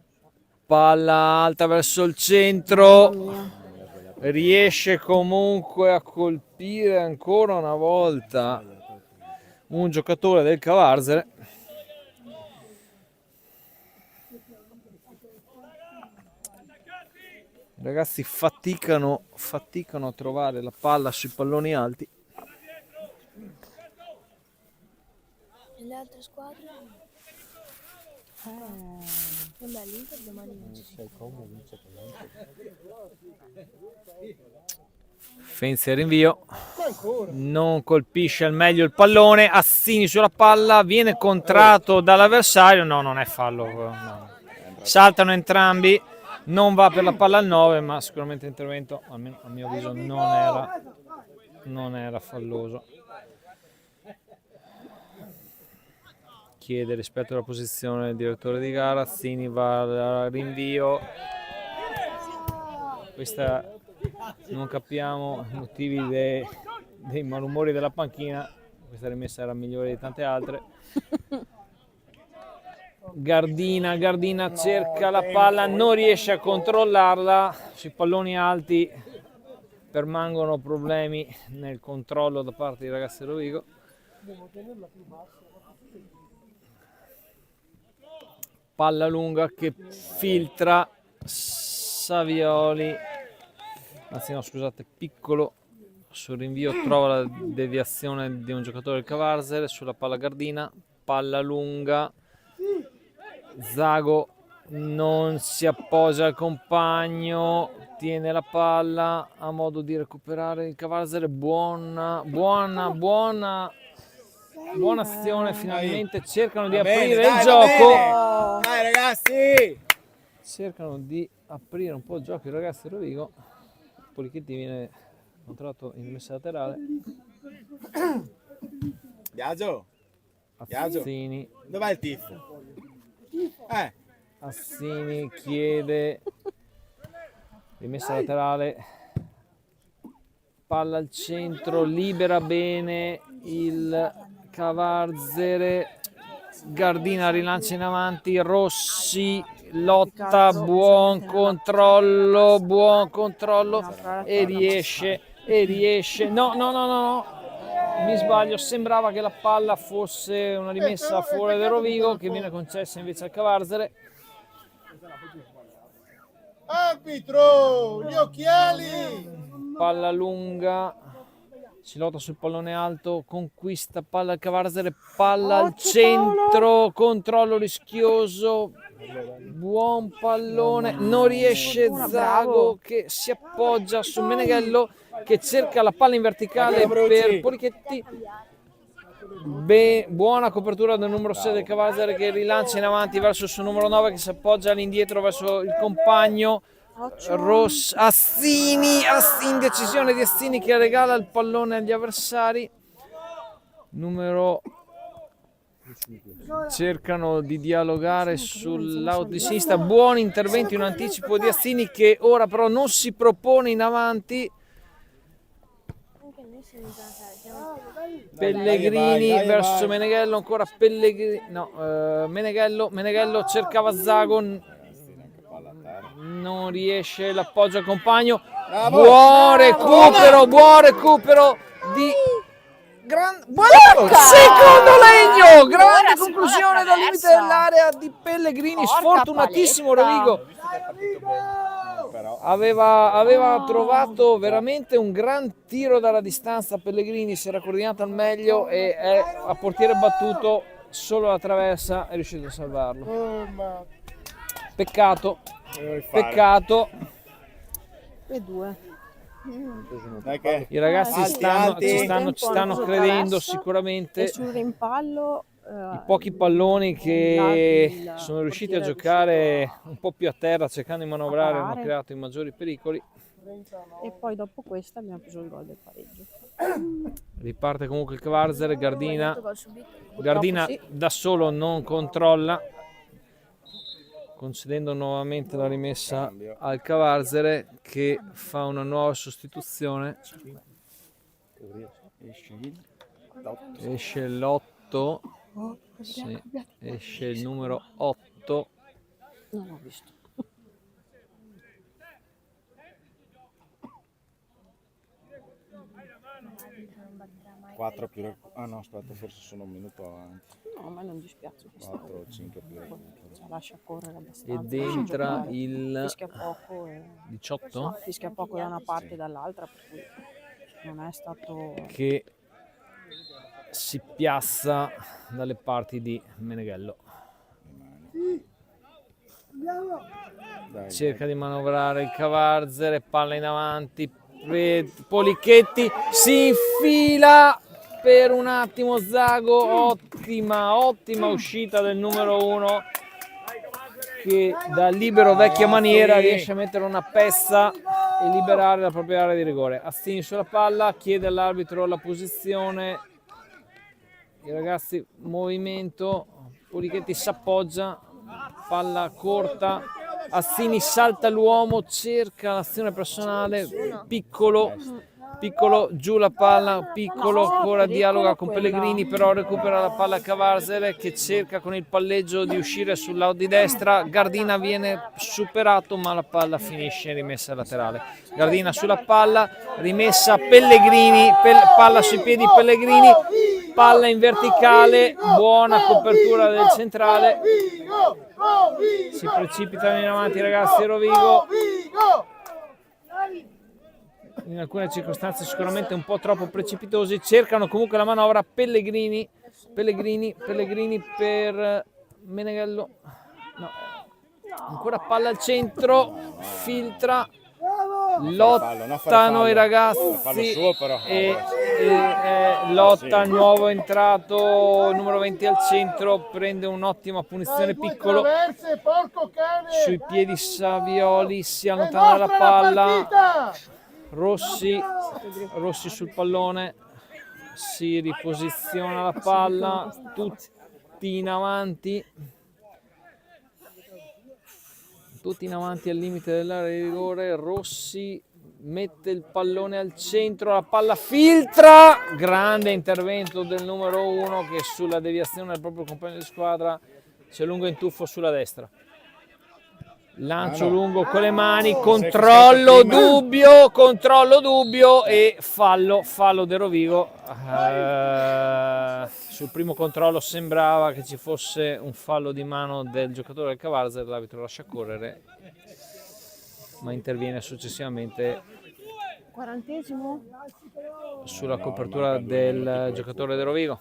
Palla alta verso il centro. Riesce comunque a colpire ancora una volta un giocatore del Cavarzere. I ragazzi faticano a trovare la palla sui palloni alti. E le altre squadre? Vabbè, l'Inter domani vince. Fenzi al rinvio, non colpisce al meglio il pallone, Azzini sulla palla, viene contratto dall'avversario, no, non è fallo, no. Saltano entrambi, non va per la palla al 9, ma sicuramente l'intervento, almeno a mio avviso, non era falloso. chiede rispetto alla posizione del direttore di gara. Assini va al rinvio. Questa non capiamo i motivi dei malumori della panchina. Questa rimessa era migliore di tante altre. Gardina cerca la palla, non riesce a controllarla. Sui palloni alti permangono problemi nel controllo da parte dei ragazzi di Rovigo. Palla lunga che filtra. Savioli, anzi no, scusate, Piccolo sul rinvio trova la deviazione di un giocatore del Cavarzere sulla palla Gardina. Palla lunga, Zago non si appoggia al compagno, tiene la palla, a modo di recuperare il Cavarzere. Buona azione, finalmente cercano di aprire il gioco. Dai ragazzi! Cercano di aprire un po' il gioco i ragazzi di Rovigo. Polichetti viene controllato in rimessa laterale. Biagio, Assini, dov'è il tifo? Assini chiede rimessa laterale, palla al centro, libera bene il Cavarzere. Gardina rilancia in avanti, Rossi lotta, buon controllo e riesce, no, mi sbaglio, sembrava che la palla fosse una rimessa fuori del Rovigo che viene concessa invece al Cavarzere. Arbitro, gli occhiali! Palla lunga, si lotta sul pallone alto, conquista palla al Cavarzere, palla al centro, controllo rischioso, buon pallone, non riesce Zago che si appoggia su Meneghello che cerca la palla in verticale per Polichetti. Buona copertura del numero 6 del Cavarzere che rilancia in avanti verso il suo numero 9 che si appoggia all'indietro verso il compagno. Assini, indecisione di Assini che regala il pallone agli avversari. Cercano di dialogare sull'out di sinistra. Buon intervento in anticipo di Assini che ora però non si propone in avanti. Pellegrini verso Meneghello, ancora Pellegrini, no, Meneghello cercava Zago, non riesce, l'appoggio al compagno. Buon recupero di secondo Legno, grande conclusione dal limite dell'area di Pellegrini, sfortunatissimo Rovigo. Aveva trovato veramente un gran tiro dalla distanza. Pellegrini si era coordinato al meglio e a portiere battuto solo la traversa è riuscito a salvarlo. Peccato. E due. I ragazzi ci stanno credendo E sicuramente. sul rimpallo I pochi palloni che sono riusciti a giocare un po' più a terra cercando di manovrare hanno creato i maggiori pericoli. e poi dopo questa abbiamo preso il gol del pareggio. Riparte comunque il Cavarzere, Gardina sì. da solo non controlla, concedendo nuovamente la rimessa al Cavarzere che fa una nuova sostituzione. Esce l'8. Sì, esce il numero 8. Non ho visto. 4 più no, aspetta, forse sono un minuto avanti. No, a me non dispiace. 4 5 più Cioè, lascia correre abbastanza. Ed entra lascia il fischia poco, 18 fischia poco da una parte e dall'altra, per cui non è stato... che si piazza dalle parti di Meneghello. Cerca di manovrare il Cavarzere, palla in avanti, Polichetti si infila per un attimo Zago, ottima uscita del numero 1 che da libero vecchia maniera riesce a mettere una pezza e liberare la propria area di rigore. Assini sulla palla, chiede all'arbitro la posizione, i ragazzi movimento, Polichetti si appoggia, palla corta, Assini salta l'uomo, cerca l'azione personale, piccolo, giù la palla, piccolo, ancora dialoga con Pellegrini, però recupera la palla Cavarzere che cerca con il palleggio di uscire sul lato di destra, Gardina viene superato ma la palla finisce rimessa laterale. Gardina sulla palla, rimessa Pellegrini, palla sui piedi Pellegrini, palla in verticale, buona copertura del centrale, si precipitano in avanti i ragazzi di Rovigo, in alcune circostanze sicuramente un po' troppo precipitosi, cercano comunque la manovra Pellegrini per Meneghello, no. Ancora palla al centro, filtra, lottano i ragazzi e lotta il nuovo entrato numero 20 al centro, prende un'ottima punizione, piccolo sui piedi Savioli, si allontana dalla palla, Rossi sul pallone, si riposiziona la palla, tutti in avanti al limite dell'area di rigore, Rossi mette il pallone al centro, la palla filtra, grande intervento del numero 1 che sulla deviazione del proprio compagno di squadra c'è lungo in tuffo sulla destra. Lancio lungo con le mani, controllo dubbio e fallo De Rovigo. Sul primo controllo sembrava che ci fosse un fallo di mano del giocatore del Cavarzere, l'arbitro lascia correre, ma interviene successivamente 40esimo sulla copertura del giocatore De Rovigo.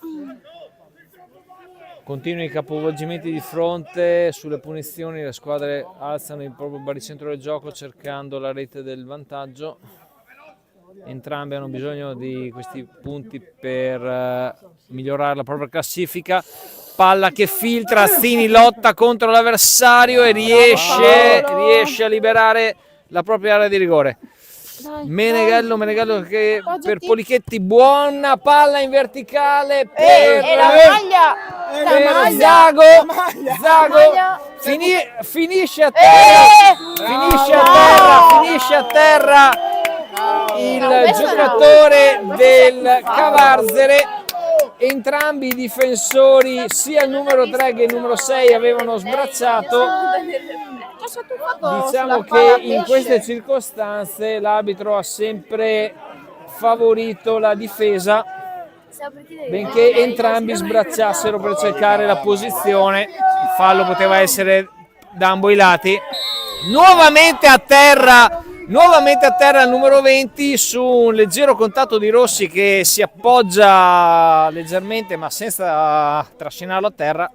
Continuano i capovolgimenti di fronte, sulle punizioni le squadre alzano il proprio baricentro del gioco cercando la rete del vantaggio. Entrambe hanno bisogno di questi punti per migliorare la propria classifica. Palla che filtra, Assini lotta contro l'avversario e riesce a liberare la propria area di rigore. Meneghello che per Polichetti, buona palla in verticale per Zago, finisce a terra il giocatore del Cavarzere. Entrambi i difensori, sia il numero 3 che il numero 6, avevano sbracciato. Diciamo che in queste circostanze l'arbitro ha sempre favorito la difesa, benché entrambi sbracciassero per cercare la posizione. Il fallo poteva essere da ambo i lati. Nuovamente a terra il numero 20 su un leggero contatto di Rossi che si appoggia leggermente ma senza trascinarlo a terra.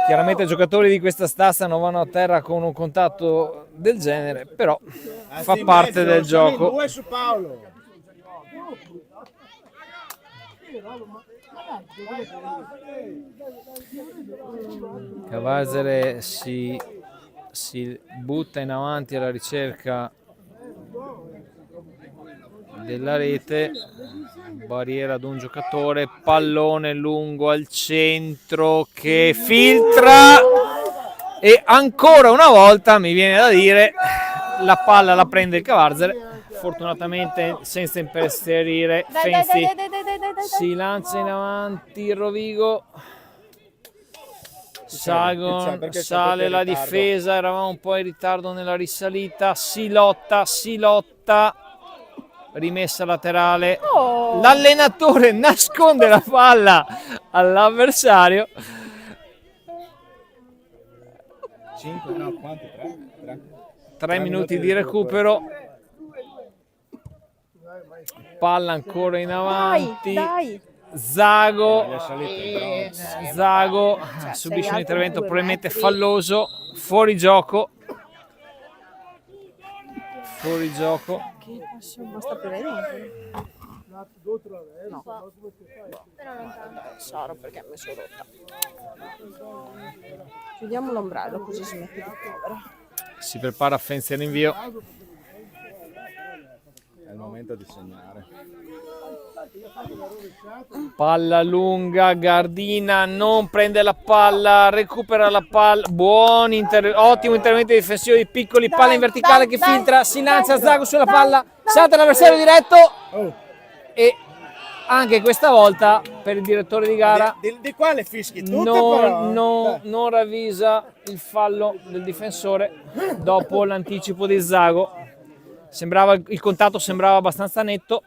Chiaramente i giocatori di questa stazza non vanno a terra con un contatto del genere, però fa parte del gioco. Cavarzere si butta in avanti alla ricerca della rete, barriera ad un giocatore, pallone lungo al centro che filtra e ancora una volta mi viene da dire la palla la prende il Cavarzere, fortunatamente senza impersterire. Fenzi si lancia in avanti, Rovigo, sale la difesa, eravamo un po' in ritardo nella risalita, si lotta, rimessa laterale, l'allenatore nasconde la palla all'avversario. 3 minuti di recupero, palla ancora in avanti, Zago subisce un intervento probabilmente falloso, fuori gioco. Ma sta piovendo? No. Saro perché mi sono rotta. Chiudiamo l'ombrello così si mette di piovere. Si prepara Fenzi all'invio. È il momento di segnare. Palla lunga, Gardina non prende la palla, recupera la palla, ottimo intervento difensivo di Piccoli, palla in verticale che filtra, si lancia Zago sulla palla, salta l'avversario diretto e anche questa volta per il direttore di gara Di quale fischi? Tutte però. non ravvisa il fallo del difensore dopo l'anticipo di Zago. Il contatto sembrava abbastanza netto,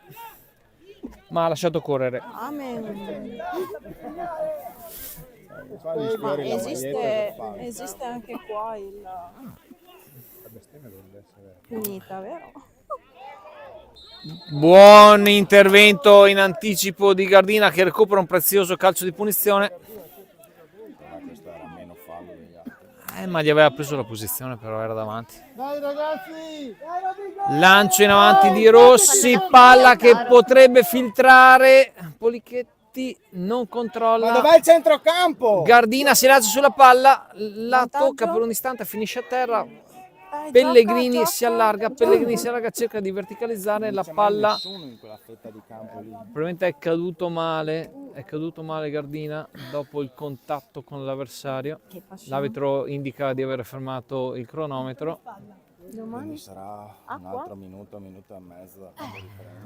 ma ha lasciato correre. Amen. Fagli Ma fuori la maglietta per farlo. esiste anche qua il punita, vero? Buon intervento in anticipo di Gardina che recupera un prezioso calcio di punizione. Questo era meno fallo degli altri. Ma gli aveva preso la posizione, però era davanti. Dai ragazzi! Lancio in avanti di Rossi, palla che potrebbe filtrare. Polichetti non Ma controlla. dov'è il centrocampo? Gardina si lancia sulla palla, la Vantaggio. tocca per un istante, finisce a terra. Dai, Pellegrini gioca, si allarga, cerca di verticalizzare la Non c'è mai palla. nessuno in quella fetta di campo lì. Probabilmente è caduto male Gardina dopo il contatto con l'avversario. Che passione. L'arbitro indica di aver fermato il cronometro. Quindi sarà un Acqua? altro minuto e mezzo.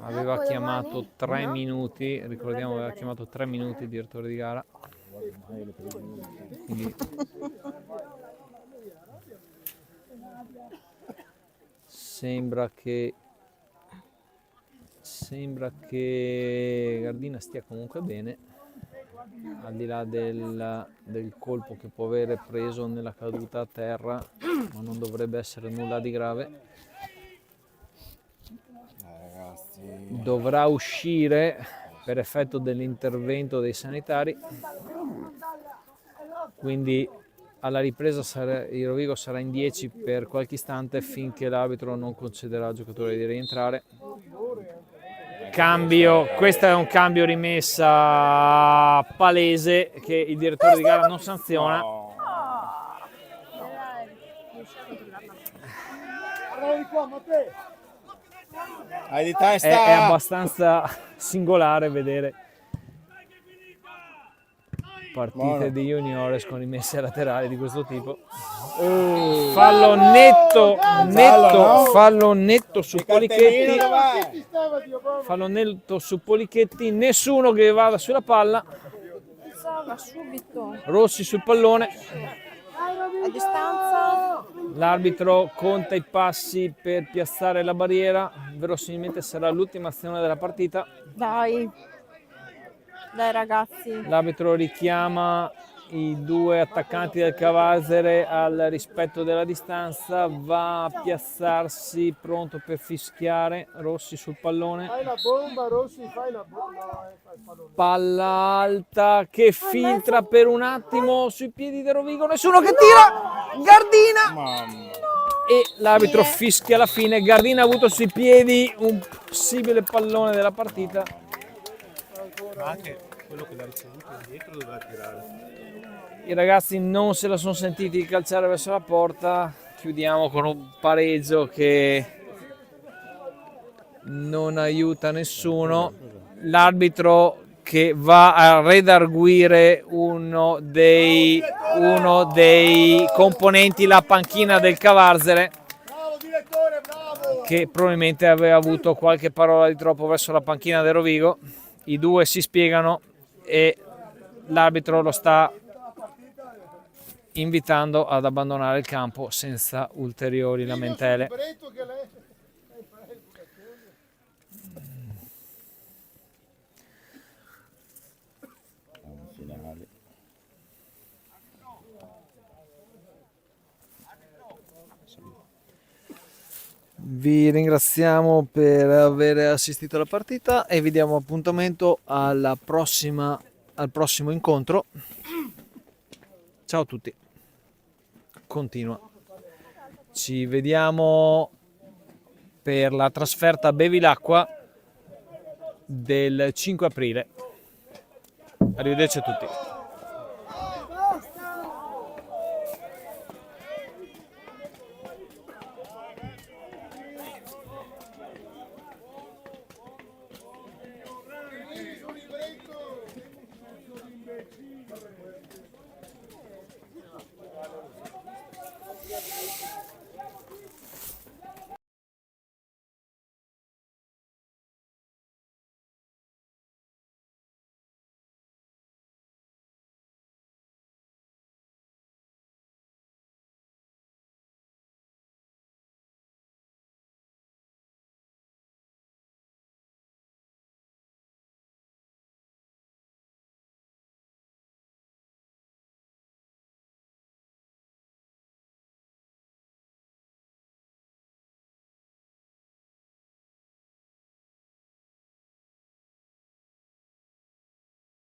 Aveva Acqua chiamato domani? 3 No? minuti, ricordiamo aveva chiamato 3 minuti il direttore di gara. Quindi sembra che Gardina stia comunque bene, al di là del colpo che può avere preso nella caduta a terra, ma non dovrebbe essere nulla di grave. Ragazzi, Dovrà uscire per effetto dell'intervento dei sanitari, quindi alla ripresa il Rovigo sarà in 10 per qualche istante finché l'arbitro non concederà al giocatore di rientrare. Cambio, questo è un cambio rimessa palese che il direttore di gara non sanziona. Guarda di qua, Matteo! hai di testa. È abbastanza singolare vedere partite Buono. di juniores con rimesse laterali di questo tipo. Fallo netto, no? fallo netto su Il Polichetti. cartellino dov'è? Ci stava, Dio, proprio. Fallo netto su Polichetti, nessuno che vada sulla palla. Zaga subito Rossi sul pallone. a distanza. L'arbitro conta i passi per piazzare la barriera. Verosimilmente sarà l'ultima azione della partita. Dai ragazzi. L'arbitro richiama i due attaccanti del Cavazere al rispetto della distanza, va a piazzarsi pronto per fischiare. Rossi sul pallone, Fai la bomba, Rossi, fai la bomba. No, fai il pallone. palla alta che filtra per un attimo sui piedi di Rovigo, nessuno che tira, Gardina Mamma. e l'arbitro fischia alla fine. Gardina ha avuto sui piedi un possibile pallone della partita. Ma anche quello che l'ha ricevuto indietro doveva tirare. I ragazzi non se la sono sentiti calciare verso la porta. Chiudiamo con un pareggio che non aiuta nessuno. L'arbitro che va a redarguire uno dei componenti la panchina del Cavarzere, Bravo direttore, bravo! che probabilmente aveva avuto qualche parola di troppo verso la panchina del Rovigo. I due si spiegano e l'arbitro lo sta invitando ad abbandonare il campo senza ulteriori lamentele. Bretto che lei... Finale. Vi ringraziamo per aver assistito alla partita e vi diamo appuntamento al prossimo incontro. Ciao a tutti. Continua. Ci vediamo per la trasferta a Bevilacqua del 5 aprile. Arrivederci a tutti.